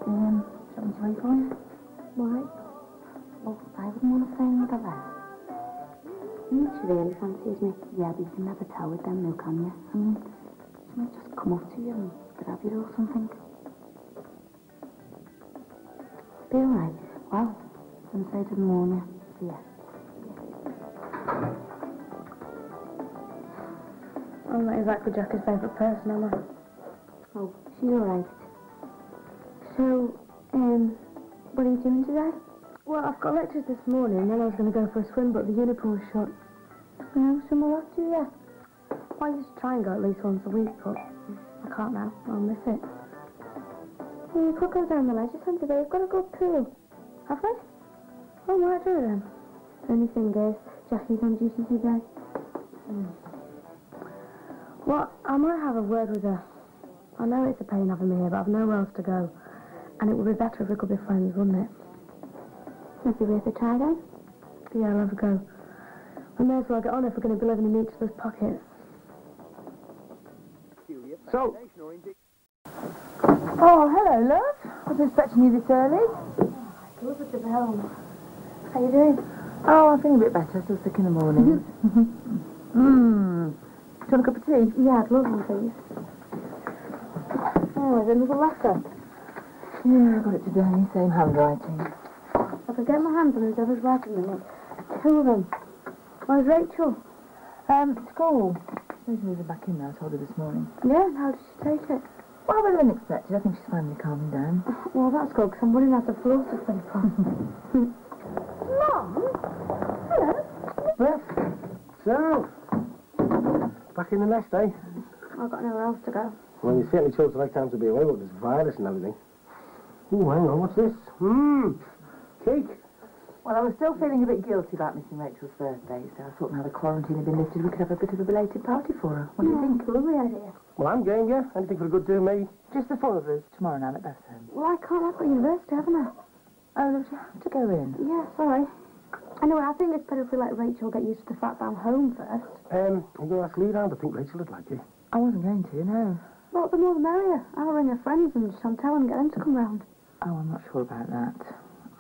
Do you want me to wait for you? Why? Well, I wouldn't want to stay with the rest. She really fancies me. Yeah, but you can never tell with them, though, can you? I mean, she might just come up to you and grab you or something. Be all right. Well, I'm sorry to warn you. See ya. I'm not exactly Jackie's favourite person, am I? Oh, she's all right. So, what are you doing today? Well, I've got lectures this morning, then I was going to go for a swim, but the unipool's shut. No, swim a lot, do you? Well, I used to try and go at least once a week, but I can't now. I'll miss it. Well, you could go down the leisure centre, they've got a good pool. Have they? Oh, might do then. Only thing is, Jackie's on duty today. Well, I might have a word with her. I know it's a pain having me here, but I've nowhere else to go. And it would be better if we could be friends, wouldn't it? Maybe worth a try then? Yeah, I'll have a go. We may as well get on if we're going to be living in each other's pockets. So, Oh, hello, love. Wasn't expecting you this early. Elizabeth is home. How you doing? Oh, I'm feeling a bit better. Still sick in the morning. Do you want a cup of tea? Yeah, I'd love one, please. Oh, there's another letter. Yeah, I got it today. Same handwriting. I could get my hands on whoever's writing them. Look, two of them. Where's Rachel? School. She's moving back in now. I told her this morning. Yeah, and how did she take it? Well, better than expected. I think she's finally calming down. Well, that's good, because I'm running out of floor to sleep on. Mom? Hello? Beth. So, back in the nest, eh? I've got nowhere else to go. Well, you certainly chose the right time to be away with this virus and everything. Ooh, hang on, what's this? Cake. Well, I was still feeling a bit guilty about missing Rachel's birthday, so I thought now the quarantine had been lifted, we could have a bit of a belated party for her. What do you think? Lovely idea. Well, I'm game, yeah. Anything for a good do, me. Just the four of us, tomorrow night at Beth's home. Well, I can't. I've got university, haven't I? Oh, look, you have to go in. Yeah, sorry. Anyway, I think it's better if we let Rachel get used to the fact that I'm home first. I'm going to ask Lee round. I think Rachel would like it. I wasn't going to, no. Well, the more the merrier. I'll ring her friends and Chantal and get them to come round. Oh, I'm not sure about that.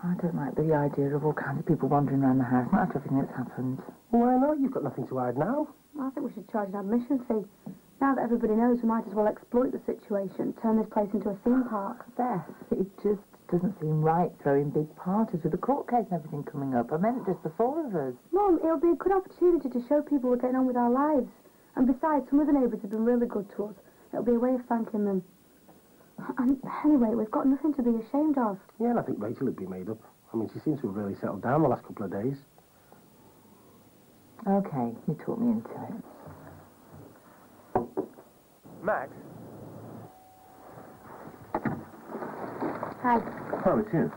I don't like the idea of all kinds of people wandering around the house, not after everything that's happened. Why not? You've got nothing to hide now. I think we should charge an admission fee. Now that everybody knows, we might as well exploit the situation, turn this place into a theme park. Beth, it just doesn't seem right throwing big parties with the court case and everything coming up. I meant just the four of us. Mum, it'll be a good opportunity to show people we're getting on with our lives. And besides, some of the neighbours have been really good to us. It'll be a way of thanking them. And anyway, we've got nothing to be ashamed of. Yeah, and I think Rachel would be made up. I mean, she seems to have really settled down the last couple of days. Okay, you talked me into it. Max? Hi. Oh, it's you.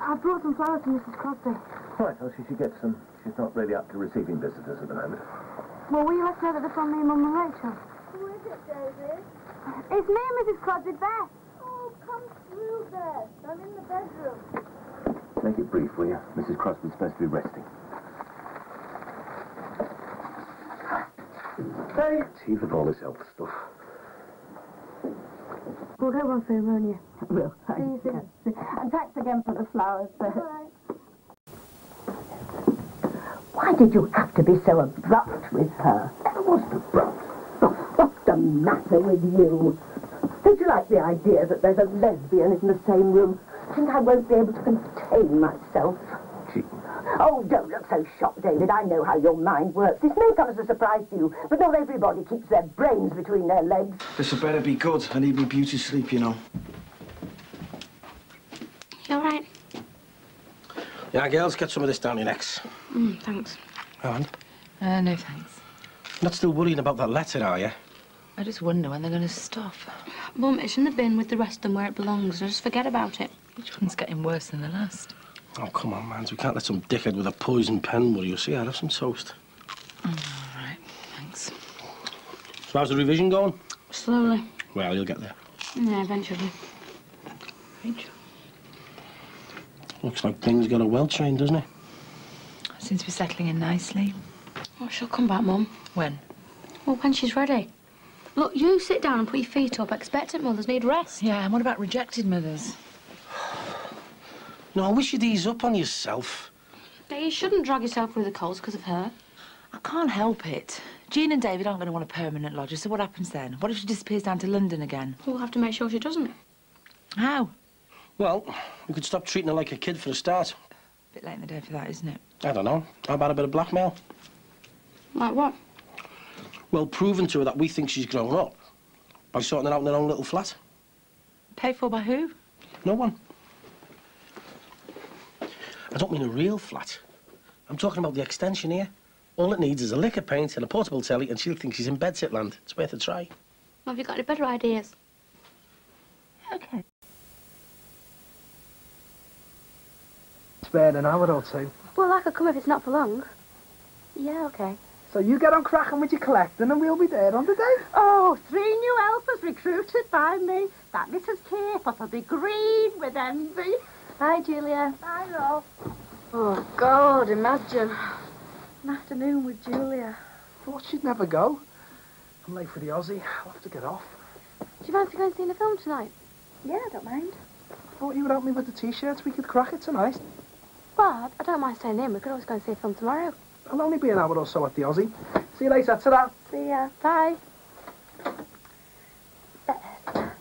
I brought some flowers to Mrs. Crosby. Right, well, she should get some. She's not really up to receiving visitors at the moment. Well, will you let her know that it's on me, Mum and Rachel? Who is it, David? It's me, Mrs. Crosby, Beth. Oh, come through, Beth. I'm in the bedroom. Make it brief, will you? Mrs. Crosby's supposed to be resting. Hey! Chief of all this health stuff. We'll get one for you, won't you? Will, See you soon. And thanks again for the flowers, Beth. All right. Why did you have to be so abrupt with her? I wasn't abrupt. Oh, what's the matter with you? Don't you like the idea that there's a lesbian in the same room? Think I won't be able to contain myself? Gee. Oh, don't look so shocked, David. I know how your mind works. This may come as a surprise to you, but not everybody keeps their brains between their legs. This had better be good. I need me beauty sleep, you know. You all right? Yeah, girls, get some of this down your necks. Thanks. Go on. No thanks. You're not still worrying about that letter, are you? I just wonder when they're going to stop. Mum, it's in the bin with the rest of them where it belongs. Just forget about it. Each one's getting worse than the last. Oh, come on, man. We can't let some dickhead with a poison pen worry you. See, I'll have some toast. All right, thanks. So how's the revision going? Slowly. Well, you'll get there. Yeah, eventually. Rachel. Looks like things got her well trained, doesn't it? Seems to be settling in nicely. Oh, she'll come back, Mum. When? Well, when she's ready. Look, you sit down and put your feet up. Expectant mothers need rest. Yeah, and what about rejected mothers? No, I wish you'd ease up on yourself. Now, you shouldn't drag yourself through the coals because of her. I can't help it. Jean and David aren't going to want a permanent lodger, so what happens then? What if she disappears down to London again? We'll have to make sure she doesn't. How? Well, we could stop treating her like a kid for a start. Bit late in the day for that, isn't it? I don't know. How about a bit of blackmail? Like what? Well, proving to her that we think she's grown up by sorting her out in her own little flat. Paid for by who? No one. I don't mean a real flat. I'm talking about the extension here. All it needs is a lick of paint and a portable telly, and she'll think she's in bedsit land. It's worth a try. Well, have you got any better ideas? Okay. Spare an hour or two. Well, I could come if it's not for long. Yeah, okay. So you get on cracking with your collecting and we'll be there on the day. Oh, 3 new helpers recruited by me. That Mrs. Cape will be green with envy. Hi, Julia. Bye, Rolf. Oh, God, imagine. An afternoon with Julia. Thought she'd never go. I'm late for the Aussie. I'll have to get off. Do you fancy going to see the film tonight? Yeah, I don't mind. Thought you would help me with the T-shirts. We could crack it tonight. Well, I don't mind staying in. We could always go and see a film tomorrow. I'll only be an hour or so at the Aussie. See you later. Ta-da. See ya. Bye. Beth,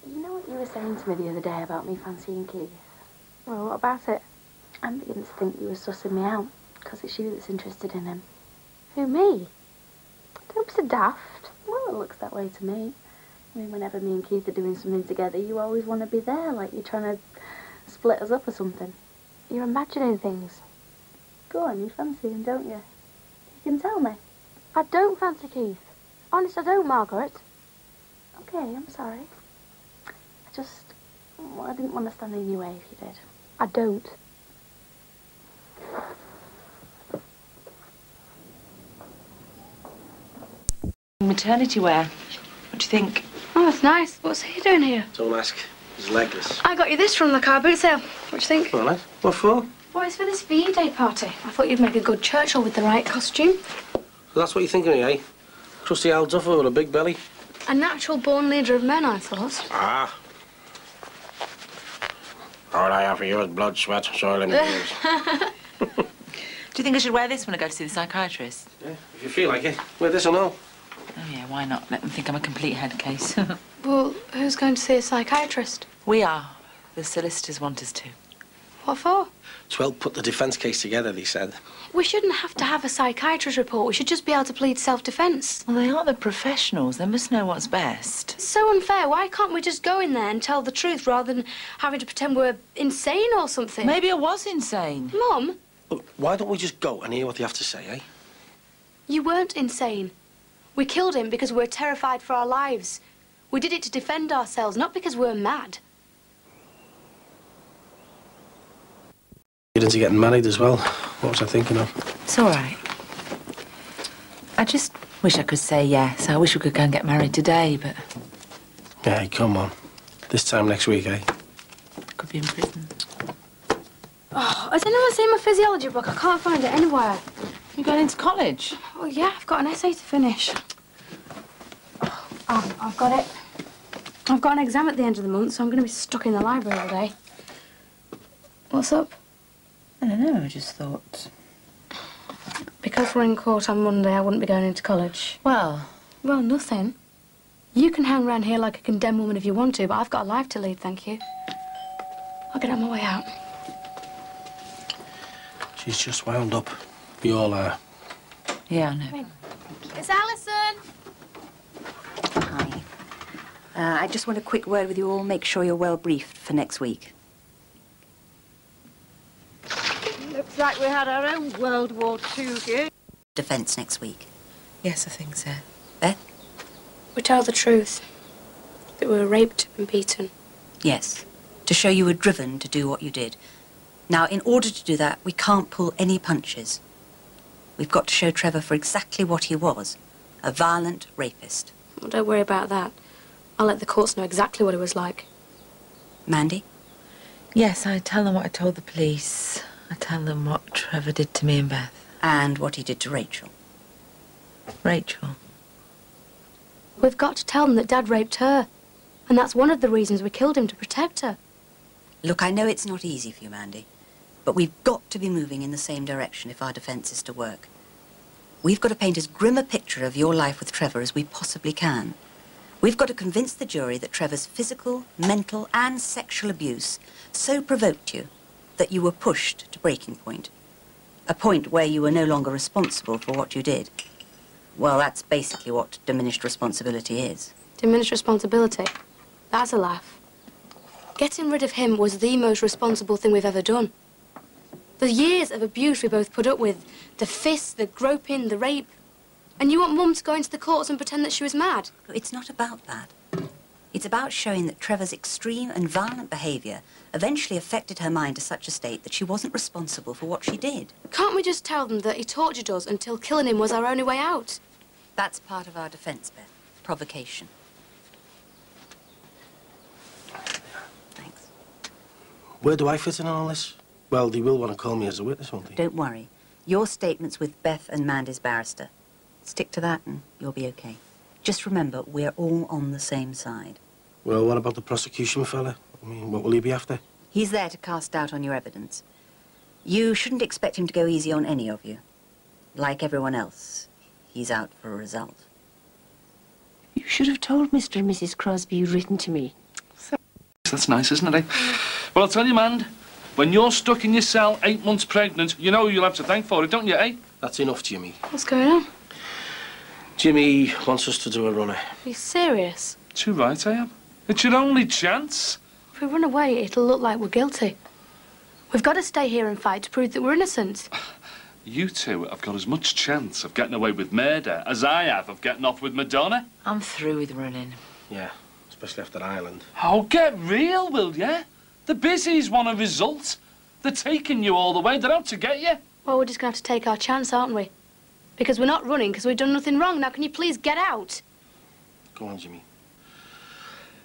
you know what you were saying to me the other day about me fancying Keith? Well, what about it? I'm beginning to think you were sussing me out, because it's you that's interested in him. Who, me? Don't be so daft. Well, it looks that way to me. I mean, whenever me and Keith are doing something together, you always want to be there, like you're trying to split us up or something. You're imagining things. Go on, you fancy him, don't you? You can tell me. I don't fancy Keith. Honest, I don't, Margaret. Okay, I'm sorry. I didn't want to stand in your way if you did. I don't. Maternity wear. What do you think? Oh, that's nice. What's he doing here? Don't ask. He's legless. I got you this from the car boot sale. What do you think? All right. What for? Well, it's for this VE Day party. I thought you'd make a good Churchill with the right costume. So that's what you're thinking of me, eh? Crusty old duffer with a big belly. A natural born leader of men, I thought. Ah. All I have for you is blood, sweat, soil, and tears. Do you think I should wear this when I go to see the psychiatrist? Yeah, if you feel like it. Wear this or no. Oh, yeah, why not? Let them think I'm a complete head case. Well, who's going to see a psychiatrist? We are. The solicitors want us to. What for? To help put the defence case together, they said. We shouldn't have to have a psychiatrist report. We should just be able to plead self-defence. Well, they are the professionals. They must know what's best. It's so unfair. Why can't we just go in there and tell the truth rather than having to pretend we're insane or something? Maybe I was insane. Mum? Look, why don't we just go and hear what they have to say, eh? You weren't insane. We killed him because we were terrified for our lives. We did it to defend ourselves, not because we're mad. You're into getting married as well. What was I thinking of? It's all right. I just wish I could say yes. I wish we could go and get married today, but... Hey, come on. This time next week, eh? I could be in prison. Oh, has anyone seen my physiology book? I can't find it anywhere. You're going into college? Oh, yeah, I've got an essay to finish. Oh, I've got it. I've got an exam at the end of the month, so I'm going to be stuck in the library all day. What's up? I don't know, I just thought... Because we're in court on Monday, I wouldn't be going into college. Well, nothing. You can hang around here like a condemned woman if you want to, but I've got a life to lead, thank you. I'll get on my way out. She's just wound up. We all are. Yeah, I know. It's Alison! Hi. I just want a quick word with you all. Make sure you're well briefed for next week. like we had our own World War II here. Defence next week. Yes, I think so. Beth? We tell the truth. That we were raped and beaten. Yes. To show you were driven to do what you did. Now, in order to do that, we can't pull any punches. We've got to show Trevor for exactly what he was. A violent rapist. Well, don't worry about that. I'll let the courts know exactly what it was like. Mandy? Yes, I tell them what I told the police. I tell them what Trevor did to me and Beth. And what he did to Rachel. Rachel? We've got to tell them that Dad raped her. And that's one of the reasons we killed him, to protect her. Look, I know it's not easy for you, Mandy. But we've got to be moving in the same direction if our defence is to work. We've got to paint as grim a picture of your life with Trevor as we possibly can. We've got to convince the jury that Trevor's physical, mental and sexual abuse so provoked you that you were pushed to breaking point. A point where you were no longer responsible for what you did. Well, that's basically what diminished responsibility is. Diminished responsibility? That's a laugh. Getting rid of him was the most responsible thing we've ever done. The years of abuse we both put up with, the fists, the groping, the rape. And you want Mum to go into the courts and pretend that she was mad? It's not about that. It's about showing that Trevor's extreme and violent behaviour eventually affected her mind to such a state that she wasn't responsible for what she did. Can't we just tell them that he tortured us until killing him was our only way out? That's part of our defence, Beth. Provocation. Thanks. Where do I fit in all this? Well, they will want to call me as a witness, won't they? Don't worry. Your statement's with Beth and Mandy's barrister. Stick to that and you'll be okay. Just remember, we're all on the same side. Well, what about the prosecution fella? I mean, what will he be after? He's there to cast doubt on your evidence. You shouldn't expect him to go easy on any of you. Like everyone else, he's out for a result. You should have told Mr. and Mrs. Crosby you'd written to me. That's nice, isn't it, eh? Well, I'll tell you, Mand, when you're stuck in your cell 8 months pregnant, you know who you'll have to thank for it, don't you, eh? That's enough, Jimmy. What's going on? Jimmy wants us to do a runner. Are you serious? Too right I am. It's your only chance. If we run away, it'll look like we're guilty. We've got to stay here and fight to prove that we're innocent. You two have got as much chance of getting away with murder as I have of getting off with Madonna. I'm through with running. Yeah, especially after Ireland. Oh, get real, will ya? The busies want a result. They're taking you all the way. They're out to get you. Well, we're just going to have to take our chance, aren't we? Because we're not running because we've done nothing wrong. Now, can you please get out? Go on, Jimmy.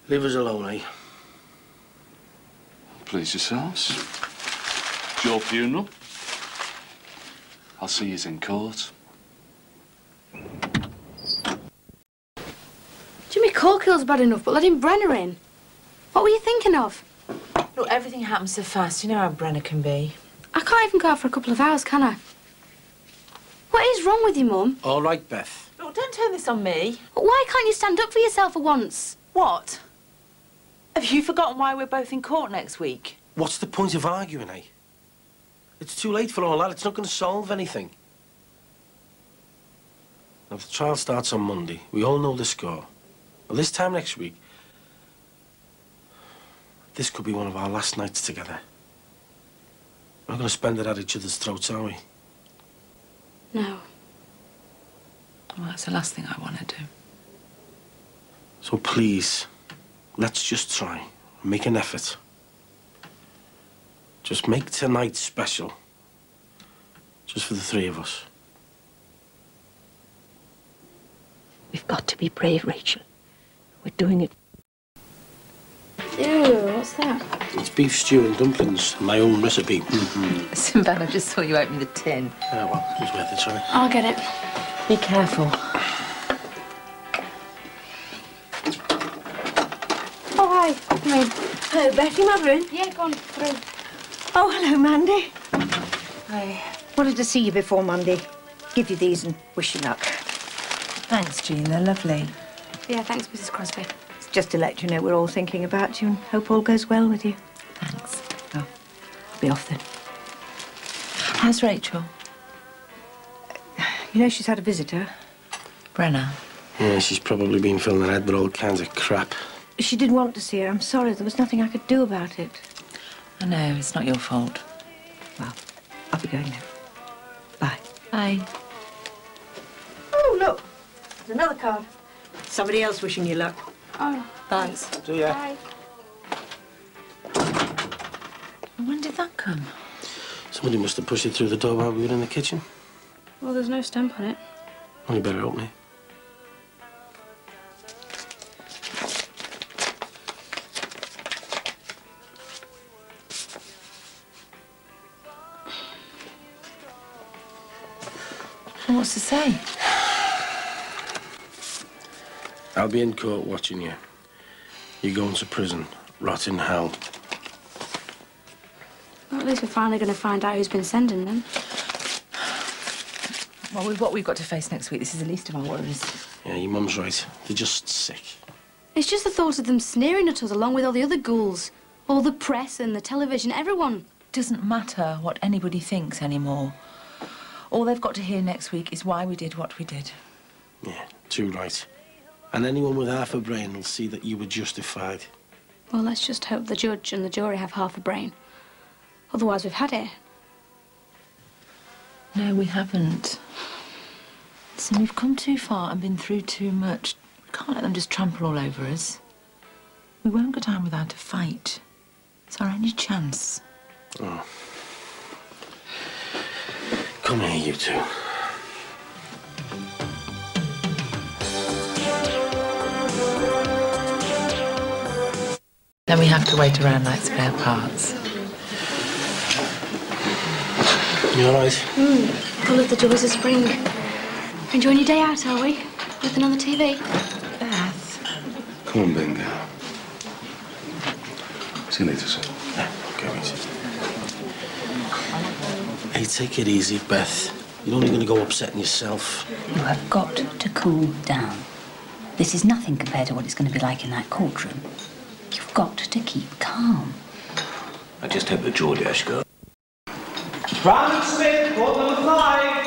Leave us alone, eh? Please yourselves. It's your funeral. I'll see you in court. Jimmy Corkill's bad enough, but letting Brenner in. What were you thinking of? Look, everything happens so fast. You know how Brenner can be. I can't even go out for a couple of hours, can I? What is wrong with you, Mum? All right, Beth. Look, don't turn this on me. But why can't you stand up for yourself for once? What? Have you forgotten why we're both in court next week? What's the point of arguing, eh? It's too late for all that. It's not going to solve anything. Now, the trial starts on Monday. We all know the score. Well, this time next week, this could be one of our last nights together. We're not going to spend it at each other's throats, are we? No. Well, that's the last thing I want to do. So please, let's just try. Make an effort. Just make tonight special. Just for the three of us. We've got to be brave, Rachel. We're doing it. Ew, what's that? It's beef stew and dumplings, my own recipe. Sinbad, I just saw you open the tin. Yeah, well, it was worth a try. I'll get it. Be careful. Oh, hi. Come in. Hello, Beth, your mother in? Yeah, go on, through. Oh, hello, Mandy. Hi. Wanted to see you before Monday. Give you these and wish you luck. Thanks, Jean. They're lovely. Yeah, thanks, Mrs. Crosby. It's just to let you know we're all thinking about you and hope all goes well with you. Thanks. Oh, I'll be off then. How's Rachel? You know she's had a visitor. Brenner. Yeah, she's probably been filling her head with all kinds of crap. She did want to see her. I'm sorry. There was nothing I could do about it. I know. It's not your fault. Well, I'll be going now. Bye. Bye. Oh, look. There's another card. Somebody else wishing you luck. Oh, Thanks. See ya. bye. When did that come? Somebody must have pushed it through the door while we were in the kitchen. Well, there's no stamp on it. Well, you better open it. Well, what's to say? I'll be in court watching you. You're going to prison. Rot in hell. Well, at least we're finally going to find out who's been sending them. Well, with what we've got to face next week, this is the least of our worries. Yeah, your mum's right. They're just sick. It's just the thought of them sneering at us along with all the other ghouls. All the press and the television, everyone. It doesn't matter what anybody thinks anymore. All they've got to hear next week is why we did what we did. Yeah, too right. And anyone with half a brain will see that you were justified. Well, let's just hope the judge and the jury have half a brain. Otherwise, we've had it. No, we haven't. Listen, we've come too far and been through too much. We can't let them just trample all over us. We won't go down without a fight. It's our only chance. Oh. Come here, you two. Then we have to wait around like spare parts. You all right? Full of the joys of spring. Enjoying your day out, are we? Nothing on the TV? Beth. Come on, Ben, girl. See you later, sir. Yeah, go easy. Hey, take it easy, Beth. You're only going to go upsetting yourself. You have got to cool down. This is nothing compared to what it's going to be like in that courtroom. You've got to keep calm. I just hope the George go. Brandon Smith, court number 5.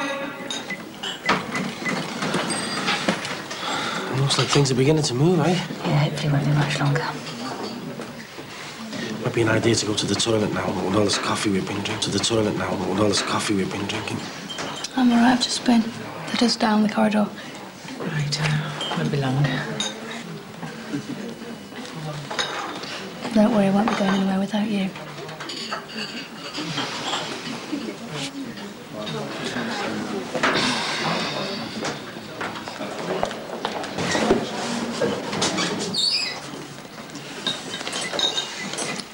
It looks like things are beginning to move, eh? Yeah, hopefully it won't be much longer. Might be an idea to go to the toilet now with all this coffee we've been drinking. To the toilet now with all this coffee we've been drinking. I'm all right, I've just been. They're just down the corridor. Right, won't be long. Don't worry, I won't be going anywhere without you.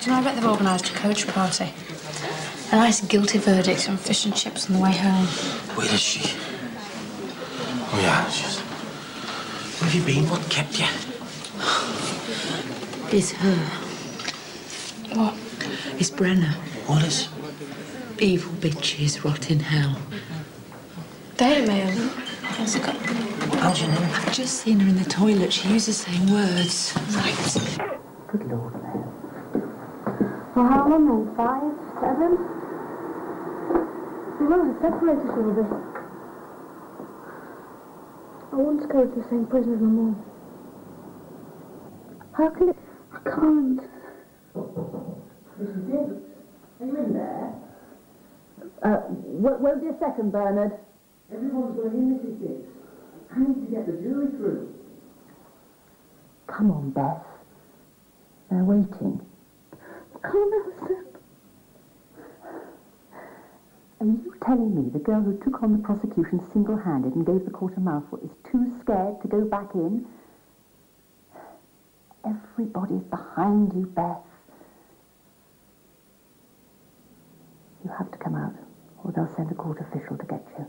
Do you know, I bet they've organised a coach party. A nice guilty verdict and fish and chips on the way home. Where is she? Oh, yeah, she's... Where have you been? What kept you? It's her. What? It's Brenna. What is? Evil bitches rot in hell. Daily Mail. How's it got? How's your name? I've just seen her in the toilet. She used the same words. Right. Good Lord, man. For how long then? 5, 7? We won't have separated a little bit. I want to go to the same prison as my mum. How can it... I can't. This is dangerous. Are you in there? Won't be a second, Bernard. Everyone's going in, Mrs. Diggs. I need to get the jury through. Come on, Beth. They're waiting. Calm down. Are you telling me the girl who took on the prosecution single-handed and gave the court a mouthful is too scared to go back in? Everybody's behind you, Beth. You have to come out, or they'll send a court official to get you.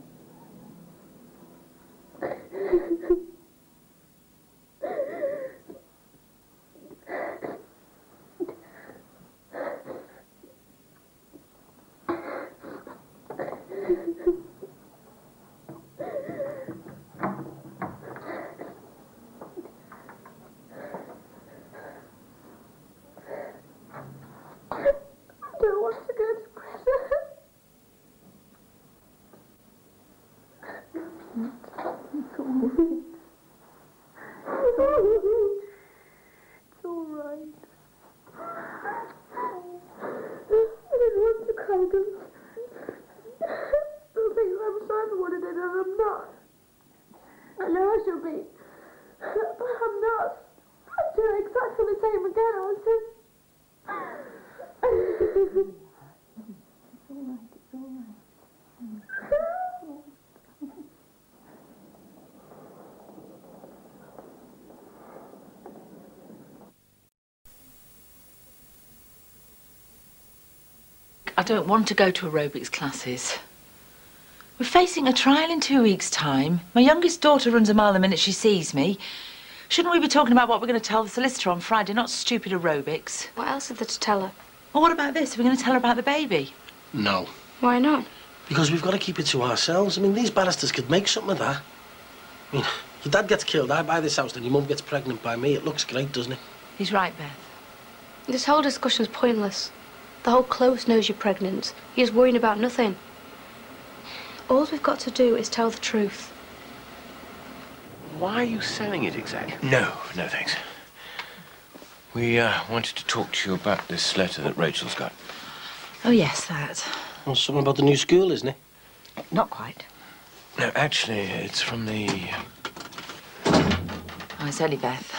I don't want to go to aerobics classes. We're facing a trial in 2 weeks' time. My youngest daughter runs a mile the minute she sees me. Shouldn't we be talking about what we're going to tell the solicitor on Friday, not stupid aerobics? What else is there to tell her? Well, what about this? Are we going to tell her about the baby? No. Why not? Because we've got to keep it to ourselves. I mean, these barristers could make something of that. I mean, your dad gets killed, I buy this house, then your mum gets pregnant by me. It looks great, doesn't it? He's right, Beth. This whole discussion's pointless. The whole close knows you're pregnant. You're just worrying about nothing. All we've got to do is tell the truth. Why are you selling it exactly? No, thanks. We wanted to talk to you about this letter that Rachel's got. Oh, yes, that. Well, something about the new school, isn't it? Not quite. No, actually, it's from the... Oh, it's only Beth.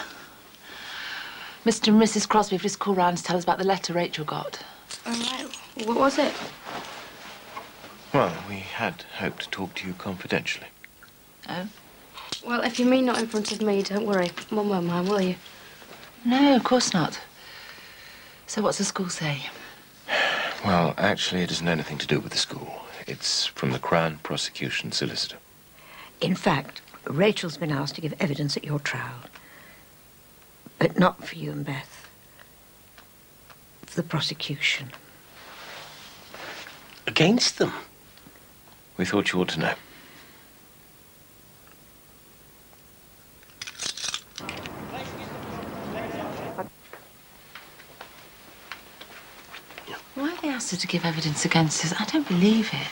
Mr. and Mrs. Crosby have just called round to tell us about the letter Rachel got. All right. What was it? Well, we had hoped to talk to you confidentially. Oh? Well, if you mean not in front of me, don't worry. Mum won't mind, will you? No, of course not. So what's the school say? Well, actually, it isn't anything to do with the school. It's from the Crown Prosecution Solicitor. In fact, Rachel's been asked to give evidence at your trial. But not for you and Beth. For the prosecution. Against them? We thought you ought to know. Why have they asked her to give evidence against us? I don't believe it.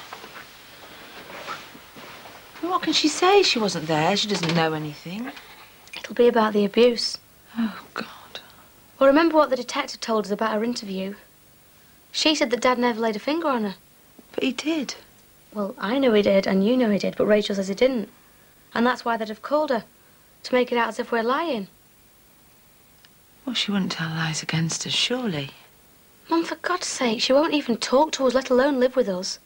Well, what can she say? She wasn't there. She doesn't know anything. It'll be about the abuse. Oh, God. Well, remember what the detective told us about her interview? She said that Dad never laid a finger on her. But he did. Well, I know he did, and you know he did, but Rachel says he didn't. And that's why they'd have called her, to make it out as if we're lying. Well, she wouldn't tell lies against us, surely. Mum, for God's sake, she won't even talk to us, let alone live with us.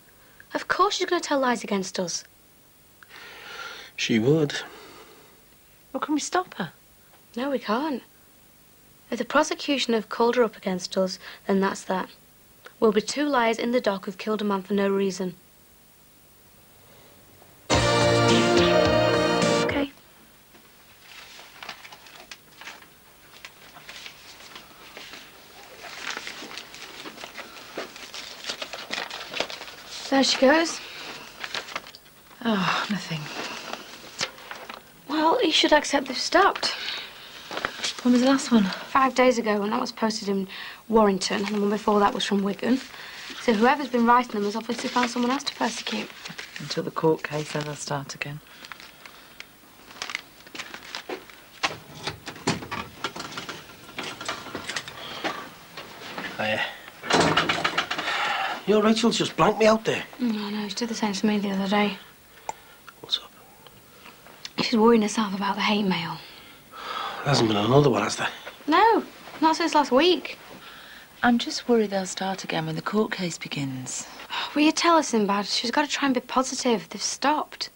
Of course she's going to tell lies against us. She would. Well, can we stop her? No, we can't. If the prosecution have called her up against us, then that's that. We'll be two liars in the dock who've killed a man for no reason. Okay. There she goes. Oh, nothing. Well, you should accept they've stopped. When was the last one? 5 days ago, and that was posted in Warrington, and the one before that was from Wigan. So whoever's been writing them has obviously found someone else to persecute. Until the court case, then they'll start again. Your Rachel's just blanked me out there. No, she did the same to me the other day. What's up? She's worrying herself about the hate mail. There hasn't been another one, has there? No, not since last week. I'm just worried they'll start again when the court case begins. Will you tell her, Sinbad? She's got to try and be positive. They've stopped.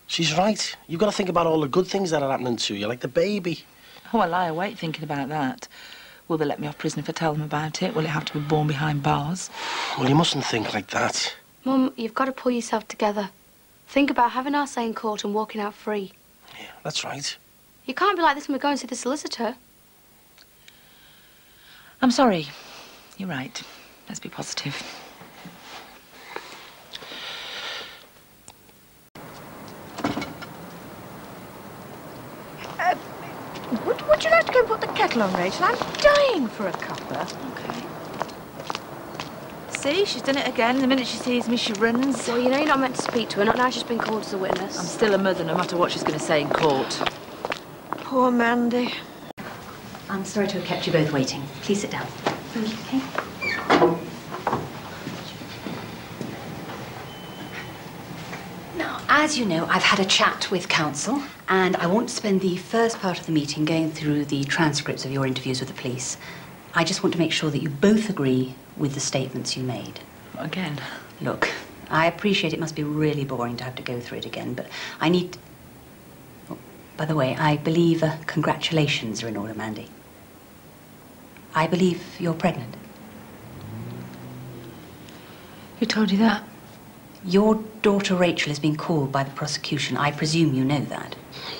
She's right. You've got to think about all the good things that are happening to you, like the baby. Oh, I lie awake thinking about that. Will they let me off prison if I tell them about it? Will it have to be born behind bars? Well, you mustn't think like that. Mum, you've got to pull yourself together. Think about having our say in court and walking out free. Yeah, that's right. You can't be like this when we go and see the solicitor. I'm sorry. You're right. Let's be positive. Would you like to go and put the kettle on, Rachel? I'm dying for a cuppa. Okay. See, she's done it again. The minute she sees me, she runs. Well, you know you're not meant to speak to her. Not now she's been called as a witness. I'm still a mother, no matter what she's going to say in court. Poor Mandy. I'm sorry to have kept you both waiting. Please sit down. Thank you. Okay. Now, as you know, I've had a chat with counsel, and I won't spend the first part of the meeting going through the transcripts of your interviews with the police. I just want to make sure that you both agree with the statements you made. Again? Look, I appreciate it must be really boring to have to go through it again, but I need... Oh, by the way, I believe congratulations are in order, Mandy. I believe you're pregnant. Who told you that? Your daughter Rachel has been called by the prosecution. I presume you know that.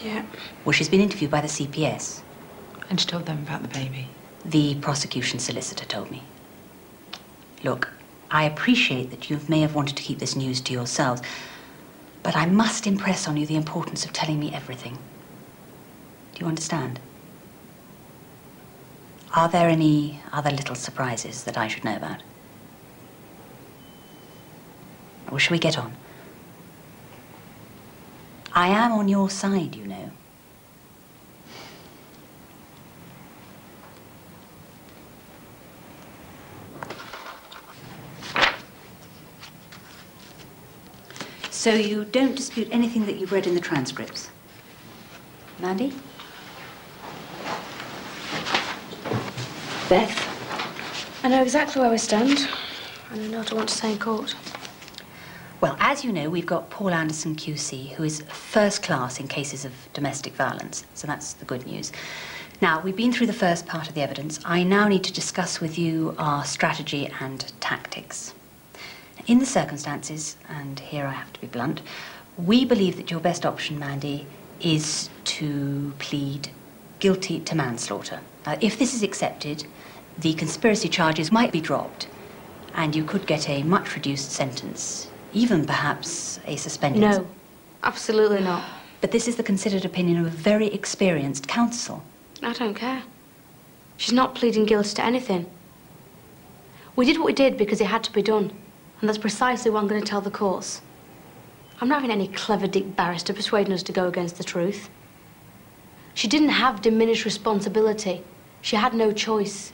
Yeah. Well, she's been interviewed by the CPS. And she told them about the baby? The prosecution solicitor told me. Look, I appreciate that you may have wanted to keep this news to yourselves, but I must impress on you the importance of telling me everything. Do you understand? Are there any other little surprises that I should know about? Or shall we get on? I am on your side, you know. So you don't dispute anything that you've read in the transcripts? Mandy? Beth? I know exactly where we stand, and I know what I want to say in court. Well, as you know, we've got Paul Anderson QC, who is first class in cases of domestic violence, so that's the good news. Now, we've been through the first part of the evidence. I now need to discuss with you our strategy and tactics. In the circumstances, and here I have to be blunt, we believe that your best option, Mandy, is to plead guilty to manslaughter. Now, if this is accepted, the conspiracy charges might be dropped, and you could get a much reduced sentence, even perhaps a suspended... No, absolutely not. But this is the considered opinion of a very experienced counsel. I don't care. She's not pleading guilty to anything. We did what we did because it had to be done. And that's precisely what I'm going to tell the courts. I'm not having any clever dick barrister persuading us to go against the truth. She didn't have diminished responsibility. She had no choice.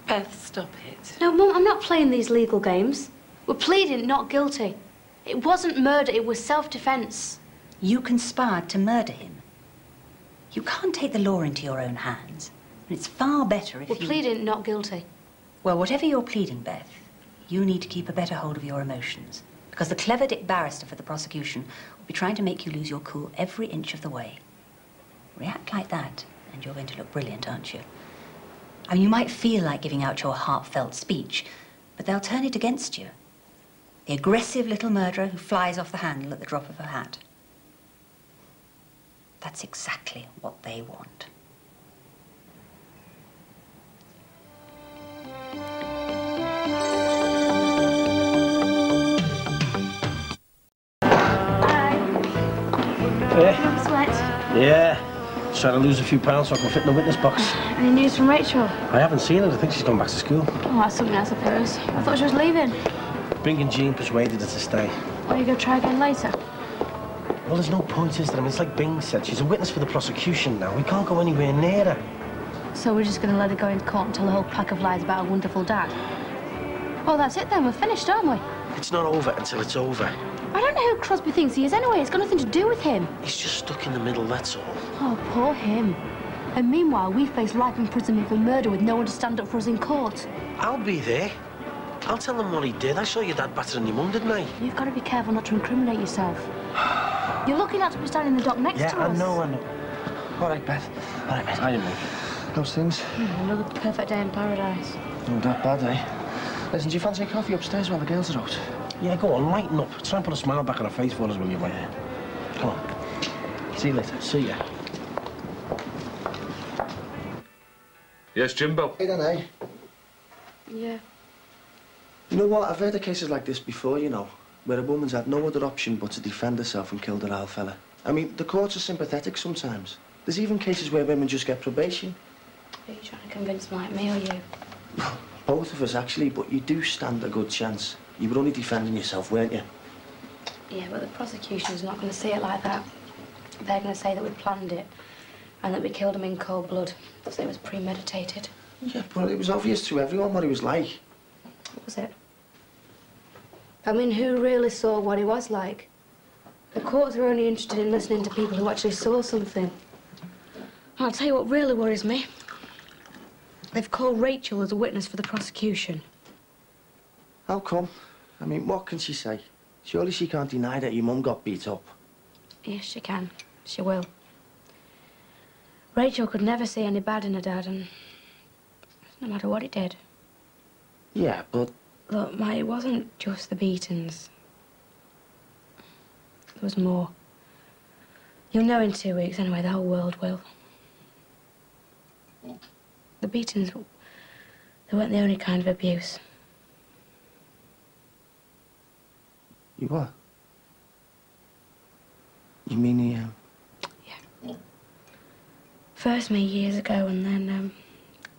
Beth, stop it. No, Mum, I'm not playing these legal games. We're pleading not guilty. It wasn't murder, it was self-defense. You conspired to murder him. You can't take the law into your own hands. And it's far better if We're pleading not guilty. Well, whatever you're pleading, Beth, you need to keep a better hold of your emotions. Because the clever dick barrister for the prosecution will be trying to make you lose your cool every inch of the way. React like that, and you're going to look brilliant, aren't you? I mean, you might feel like giving out your heartfelt speech, but they'll turn it against you. The aggressive little murderer who flies off the handle at the drop of a hat. That's exactly what they want. Yeah. Sweat. Yeah. Trying to lose a few pounds so I can fit in the witness box. Any news from Rachel? I haven't seen her. I think she's gone back to school. Oh, that's something I suppose. I thought she was leaving. Bing and Jean persuaded her to stay. Are you going to try again later? Well, there's no point, is there? I mean, it's like Bing said. She's a witness for the prosecution now. We can't go anywhere near her. So we're just going to let her go into court and tell a whole pack of lies about her wonderful dad? Well, that's it then. We're finished, aren't we? It's not over until it's over. I don't know who Crosby thinks he is anyway. It's got nothing to do with him. He's just stuck in the middle, that's all. Oh, poor him. And meanwhile, we face life imprisonment for murder with no one to stand up for us in court. I'll be there. I'll tell them what he did. I saw your dad battering your mum, didn't I? You've got to be careful not to incriminate yourself. You're lucky not to be standing in the dock next to us. Yeah, I know. All right, Beth. All right, mate. How you mate? How's things? Another perfect day in paradise. Not that bad, eh? Listen, do you fancy a coffee upstairs while the girls are out? Yeah, go on, lighten up. Try and put a smile back on her face for us, will you, mate? Come on. See you later. See ya. Yes, Jimbo? Hey, then, eh? Yeah. You know what? I've heard of cases like this before, you know, where a woman's had no other option but to defend herself and killed her old fella. I mean, the courts are sympathetic sometimes. There's even cases where women just get probation. Are you trying to convince me like me or you? Both of us, actually, but you do stand a good chance. You were only defending yourself, weren't you? Yeah, but the prosecution's not going to see it like that. They're going to say that we planned it and that we killed him in cold blood. So it was premeditated. Yeah, but it was obvious to everyone what he was like. What was it? I mean, who really saw what he was like? The courts are only interested in listening to people who actually saw something. I'll tell you what really worries me. They've called Rachel as a witness for the prosecution. How come? I mean, what can she say? Surely she can't deny that your mum got beat up. Yes, she can. She will. Rachel could never see any bad in her dad, and no matter what he did. Yeah, but Look, Mike, it wasn't just the beatings. There was more. You'll know in 2 weeks anyway, the whole world will. The beatings, they weren't the only kind of abuse. You what? You mean he, Yeah. First me years ago, and then,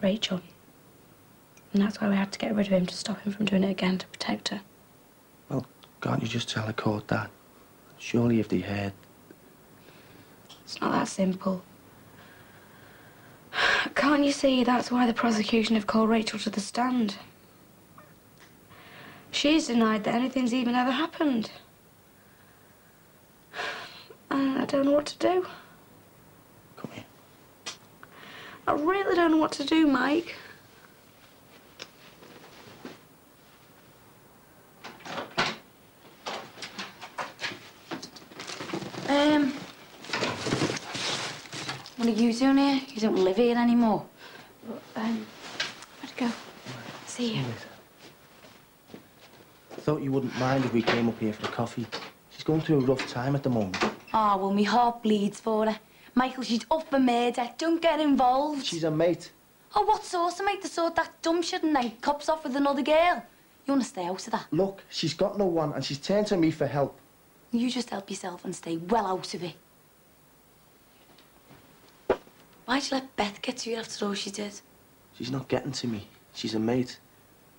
Rachel. And that's why we had to get rid of him, to stop him from doing it again, to protect her. Well, can't you just tell the court that? Surely if they heard... It's not that simple. Can't you see that's why the prosecution have called Rachel to the stand? She's denied that anything's even ever happened. And I don't know what to do. Come here. I really don't know what to do, Mike. What are you doing here? You don't live here anymore. Where'd it go? See you. I thought you wouldn't mind if we came up here for a coffee. She's going through a rough time at the moment. Oh, well, my heart bleeds for her. Michael, she's up for murder. Don't get involved. She's a mate. Oh, what sort of mate? The sort that dumb shit and then cops off with another girl? You want to stay out of that? Look, she's got no one and she's turned to me for help. You just help yourself and stay well out of it. Why'd you let Beth get to you after all she did? She's not getting to me. She's a mate.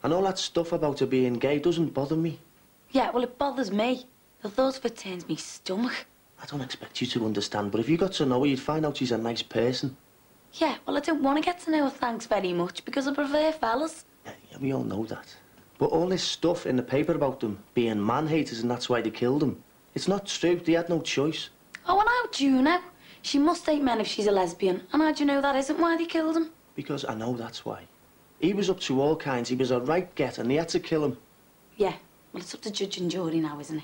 And all that stuff about her being gay doesn't bother me. Yeah, well, it bothers me. The thought of it turns me stomach. I don't expect you to understand, but if you got to know her, you'd find out she's a nice person. Yeah, well, I don't want to get to know her, thanks very much, because I prefer fellas. Yeah, we all know that. But all this stuff in the paper about them being man-haters and that's why they killed him, it's not true. They had no choice. Oh, and how do you know? She must hate men if she's a lesbian. And how do you know that isn't why they killed him? Because I know that's why. He was up to all kinds. He was a right get and they had to kill him. Yeah, well, it's up to judge and jury now, isn't it?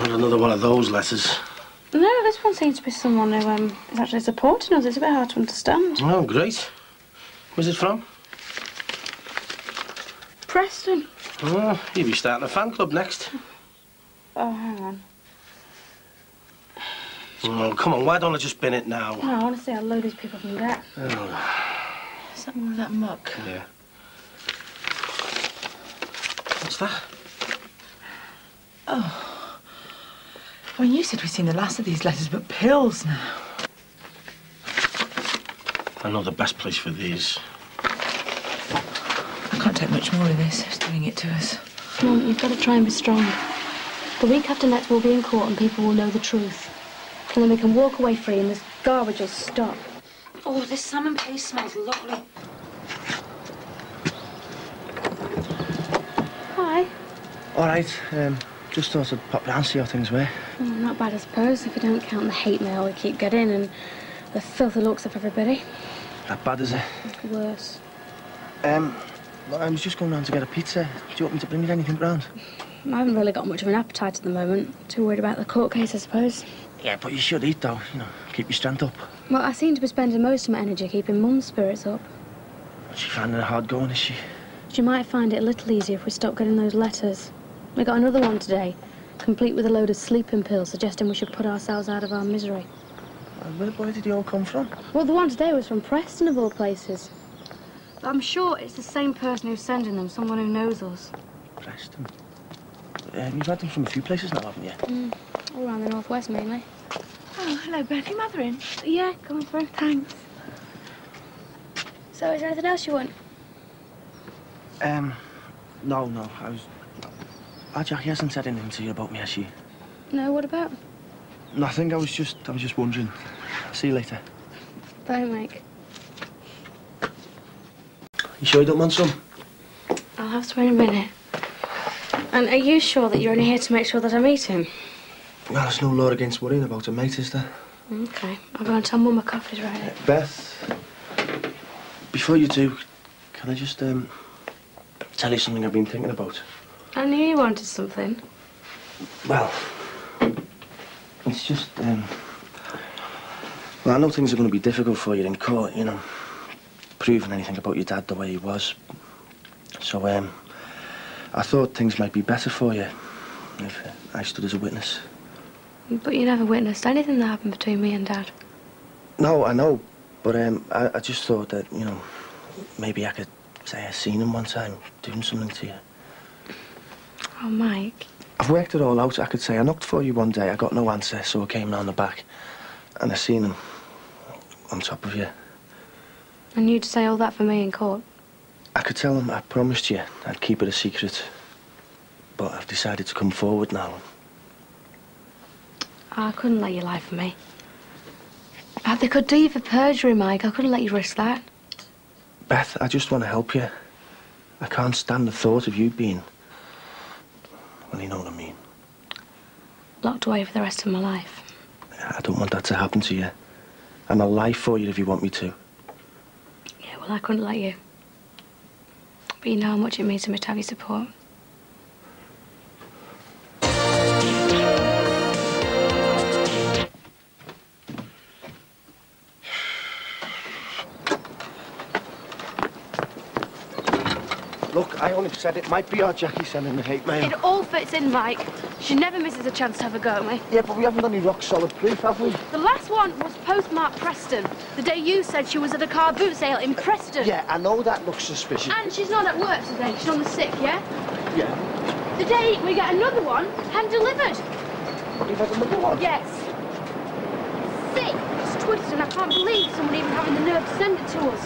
Another one of those letters. No, this one seems to be someone who is actually supporting us. It's a bit hard to understand. Oh, great. Where's it from? Preston. Oh, you'll be starting a fan club next. Oh, hang on. Oh, come on, why don't I just bin it now? No, I want to see how low these people can get. Oh. Is that more of that muck? Yeah. What's that? Oh. Well, you said we've seen the last of these letters, but pills now. I know the best place for these. I can't take much more of this. It's doing it to us. Mum, you've got to try and be strong. The week after next, we'll be in court and people will know the truth. And then we can walk away free and this garbage will stop. Oh, this salmon paste smells lovely. Hi. All right, just thought I'd pop round, see how things were. Not bad, I suppose, if you don't count the hate mail we keep getting and the filthy looks of everybody. That bad, is it? Worse. I was just going round to get a pizza. Do you want me to bring you anything round? I haven't really got much of an appetite at the moment. Too worried about the court case, I suppose. Yeah, but you should eat, though. You know, keep your strength up. Well, I seem to be spending most of my energy keeping Mum's spirits up. She finding it hard going, is she? She might find it a little easier if we stop getting those letters. We got another one today, complete with a load of sleeping pills, suggesting we should put ourselves out of our misery. Where did they all come from? Well, the one today was from Preston, of all places. But I'm sure it's the same person who's sending them, someone who knows us. Preston? You've had them from a few places now, haven't you? All around the northwest, mainly. Oh, hello, Beth. Your mother in? Yeah, coming through. Thanks. So, is there anything else you want? No. Our Jackie hasn't said anything to you about me, has she? No, what about? Nothing. I was just wondering. See you later. Bye, Mike. You sure you don't want some? I'll have to in a minute. And are you sure that you're only here to make sure that I meet him? Well, there's no law against worrying about a mate, is there? OK. I'll go and tell Mum my coffee's ready. Beth, before you do, can I just, tell you something I've been thinking about? I knew you wanted something. Well, it's just, well, I know things are going to be difficult for you in court, you know, proving anything about your dad the way he was. So, I thought things might be better for you if I stood as a witness. But you never witnessed anything that happened between me and Dad. No, I know, but I just thought that, you know, maybe I could say I seen him one time doing something to you. Oh, Mike. I've worked it all out. I could say I knocked for you one day, I got no answer, so I came round the back, and I seen him on top of you. And you'd say all that for me in court? I could tell him I promised you I'd keep it a secret, but I've decided to come forward now. I couldn't let you lie for me. They could do you for perjury, Mike. I couldn't let you risk that. Beth, I just want to help you. I can't stand the thought of you being... well, you know what I mean. Locked away for the rest of my life. I don't want that to happen to you. And I'll lie for you if you want me to. Yeah, well, I couldn't let you. But you know how much it means to me to have your support. Look, I only said it might be our Jackie sending the hate mail. It all fits in, Mike. She never misses a chance to have a go at me. Yeah, but we haven't got any rock-solid proof, have we? The last one was postmarked Preston, the day you said she was at a car boot sale in Preston. Yeah, I know that looks suspicious. And she's not at work today. She's on the sick, yeah? Yeah. The day we get another one, hand-delivered. What, you've had another one? Yes. Sick. It's twisted, and I can't believe someone even having the nerve to send it to us.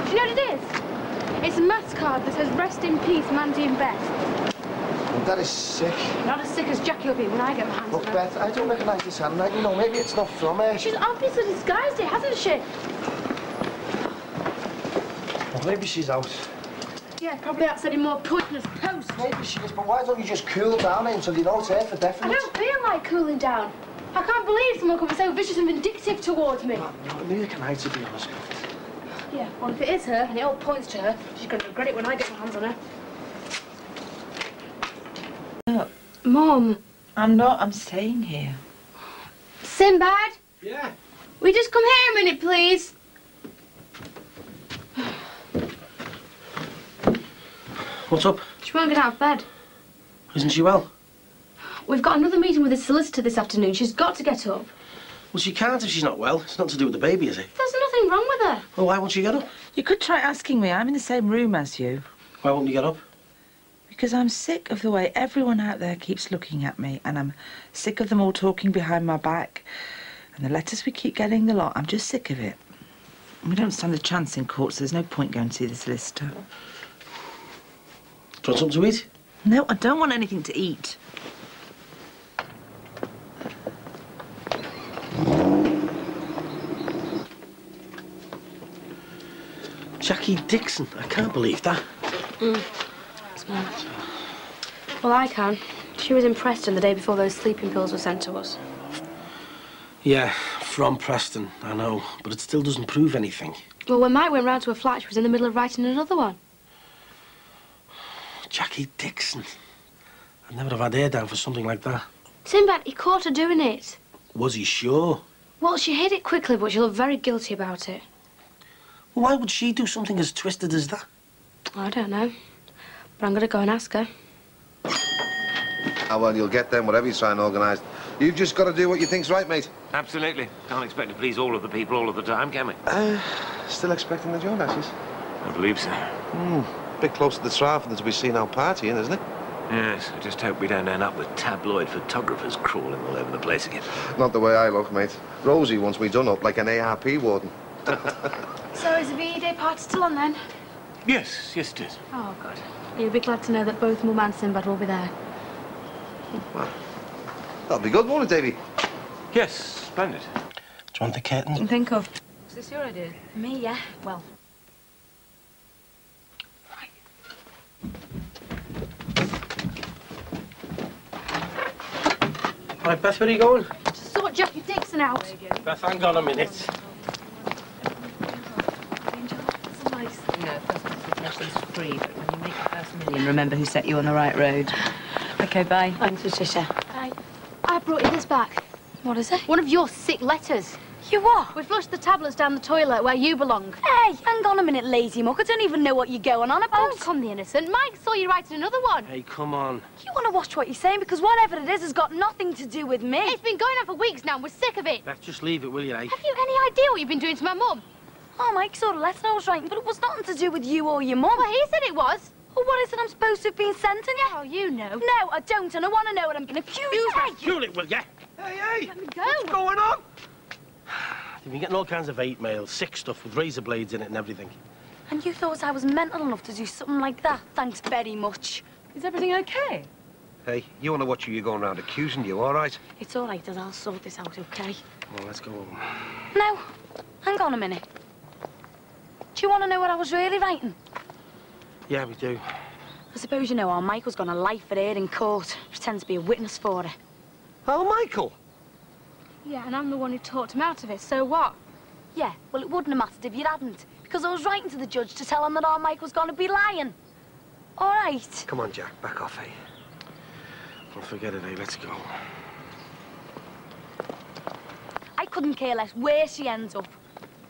Do you know what it is? It's a mass card that says, "Rest in peace, Mandy and Beth." Well, that is sick. Not as sick as Jackie will be when I get my hands on her. Look, Beth, I don't recognise this handwriting. You know, maybe it's not from her. She's obviously disguised it, hasn't she? Well, maybe she's out. Yeah, probably out sending more poisonous posts. Maybe she is, but why don't you just cool down until you know it's her for definite? I don't feel like cooling down. I can't believe someone could be so vicious and vindictive towards me. No, neither can I, to be honest. Yeah, well, if it is her, and it all points to her, she's going to regret it when I get my hands on her. Look. Mum. I'm not. I'm staying here. Sinbad? Yeah? Will you just come here a minute, please? What's up? She won't get out of bed. Isn't she well? We've got another meeting with the solicitor this afternoon. She's got to get up. Well, she can't if she's not well. It's nothing to do with the baby, is it? There's nothing wrong with her. Well, why won't she get up? You could try asking me. I'm in the same room as you. Why won't you get up? Because I'm sick of the way everyone out there keeps looking at me, and I'm sick of them all talking behind my back. And the letters we keep getting, the lot, I'm just sick of it. We don't stand a chance in court, so there's no point going to see the solicitor. Do you want something to eat? No, I don't want anything to eat. Jackie Dixon. I can't believe that. Well, I can. She was in Preston the day before those sleeping pills were sent to us. Yeah, from Preston, I know. But it still doesn't prove anything. Well, when Mike went round to her flat, she was in the middle of writing another one. Jackie Dixon. I'd never have had her down for something like that. Sinbad, he caught her doing it. Was he sure? Well, she hid it quickly, but she looked very guilty about it. Well, why would she do something as twisted as that? I don't know. But I'm going to go and ask her. Ah, well, you'll get them, whatever you try and organise. You've just got to do what you think's right, mate. Absolutely. Can't expect to please all of the people all of the time, can we? Still expecting the Jonases? I believe so. A bit close to the trial for them to be seen out partying, isn't it? Yes, I just hope we don't end up with tabloid photographers crawling all over the place again. Not the way I look, mate. Rosie wants me done up like an ARP warden. So is the VE Day party still on, then? Yes, yes it is. Oh, good. You'll be glad to know that both Mum and Sinbad will be there. Well, that'll be good, won't it, Davy? Yes, splendid. Do you want the curtains? What do you think of? Is this your idea? Me, yeah. Well. Right, Beth, where are you going? To sort Jackie Dixon out. Beth, hang on a minute. It's free, but when you make your first million, remember who set you on the right road. Okay, bye. Thanks, Patricia. Bye. I brought you this back. What is it? One of your sick letters. You what? We flushed the tablets down the toilet where you belong. Hey, hang on a minute, lazy muck. I don't even know what you're going on about. Don't come the innocent. Mike saw you writing another one. Hey, come on. You want to watch what you're saying? Because whatever it is has got nothing to do with me. It's been going on for weeks now and we're sick of it. Beth, just leave it, will you, eh? Have you any idea what you've been doing to my mum? Oh, Mike saw the letter I was writing, but it was nothing to do with you or your mum. Well, he said it was. Well, what is it I'm supposed to have been sending you? Oh, you know. No, I don't, and I want to know what I'm going to accuse you. Cool it, will ya? Hey! Let me go. What's going on? You've been getting all kinds of hate mail, sick stuff with razor blades in it and everything. And you thought I was mental enough to do something like that? Thanks very much. Is everything okay? Hey, you want to watch who you're going around accusing, you all right? It's all right, Dad. I'll sort this out, okay? Well, let's go home. No, hang on a minute. Do you want to know what I was really writing? Yeah, we do. I suppose you know how Michael's gone a life for her in court. Pretends to be a witness for her. Oh, Michael? Yeah, and I'm the one who talked him out of it, so what? Yeah, well, it wouldn't have mattered if you hadn't. Because I was writing to the judge to tell him that our Michael's going to be lying. All right. Come on, Jack, back off, eh? Well, forget it, eh? Let's go. I couldn't care less where she ends up.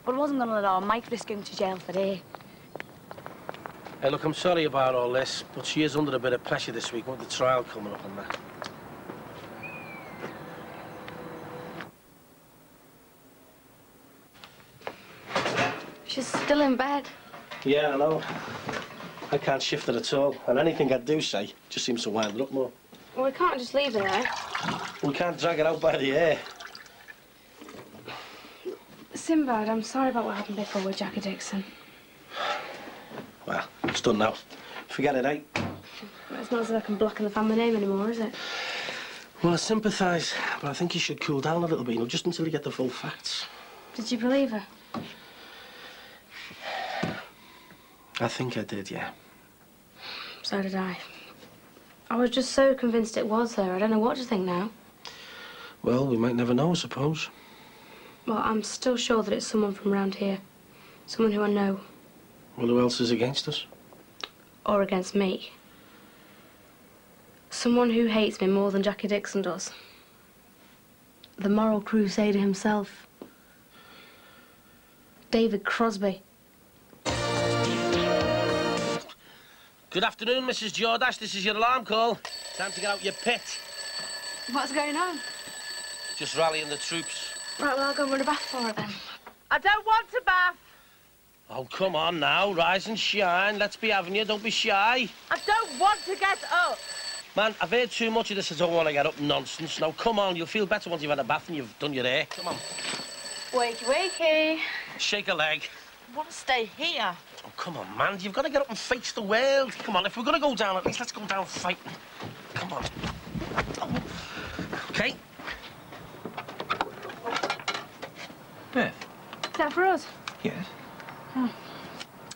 But I wasn't going to let our Mike risk going to jail for her. Hey, look, I'm sorry about all this, but she is under a bit of pressure this week with the trial coming up and that. She's still in bed. Yeah, I know. I can't shift it at all, and anything I do say just seems to wind her up more. Well, we can't just leave her there. We can't drag it out by the hair. Sinbad, I'm sorry about what happened before with Jackie Dixon. Well, it's done now. Forget it, eh? It's not as if I can blacken the family name anymore, is it? Well, I sympathise, but I think you should cool down a little bit, you know, just until you get the full facts. Did you believe her? I think I did, yeah. So did I. I was just so convinced it was her. I don't know what to think now. Well, we might never know, I suppose. Well, I'm still sure that it's someone from around here. Someone who I know. Well, who else is against us? Or against me. Someone who hates me more than Jackie Dixon does. The moral crusader himself. David Crosby. Good afternoon, Mrs. Jordash. This is your alarm call. Time to get out your pit. What's going on? Just rallying the troops. Right, well, I'll go and run a bath for it then. I don't want a bath. Oh, come on now. Rise and shine. Let's be having you. Don't be shy. I don't want to get up. Man, I've heard too much of this. I don't want to get up nonsense. Now, come on. You'll feel better once you've had a bath and you've done your hair. Come on. Wakey, wakey. Shake a leg. I want to stay here. Oh, come on, man. You've got to get up and face the world. Come on, if we're going to go down, at least let's go down fighting. Come on. Oh. OK. Beth? Is that for us? Yes? Oh.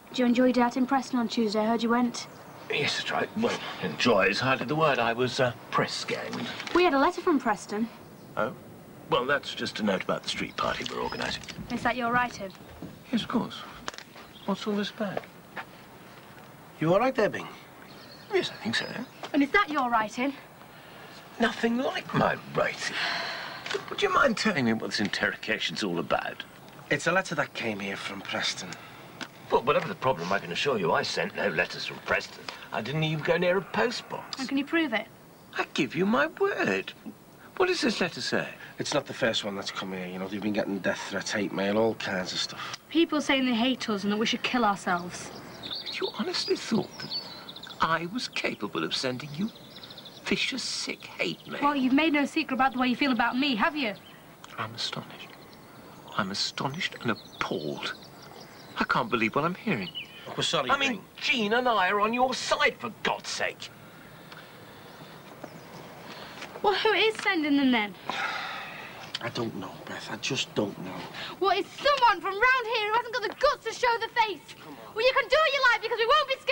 Did you enjoy your day out in Preston on Tuesday? I heard you went. Yes, that's right. Well, enjoy is hardly the word. I was press ganged. We had a letter from Preston. Oh? Well, that's just a note about the street party we're organising. Is that your writing? Yes, of course. What's all this about? You all right there, Bing? Yes, I think so. And is that your writing? Nothing like my writing. Would you mind telling me what this interrogation's all about? It's a letter that came here from Preston. Well, whatever the problem, I can assure you I sent no letters from Preston. I didn't even go near a postbox. And can you prove it? I give you my word. What does this letter say? It's not the first one that's come here, you know. They've been getting death threats, hate mail, all kinds of stuff. People saying they hate us and that we should kill ourselves. You honestly thought that I was capable of sending you vicious, sick hate mail? Well, you've made no secret about the way you feel about me, have you? I'm astonished. I'm astonished and appalled. I can't believe what I'm hearing. Oh, we're sorry, I mean, Jean and I are on your side, for God's sake. Well, who is sending them then? I don't know, Beth. I just don't know. Well, it's someone from round here who hasn't got the guts to show the face. Well, you can do what you like because we won't be scared.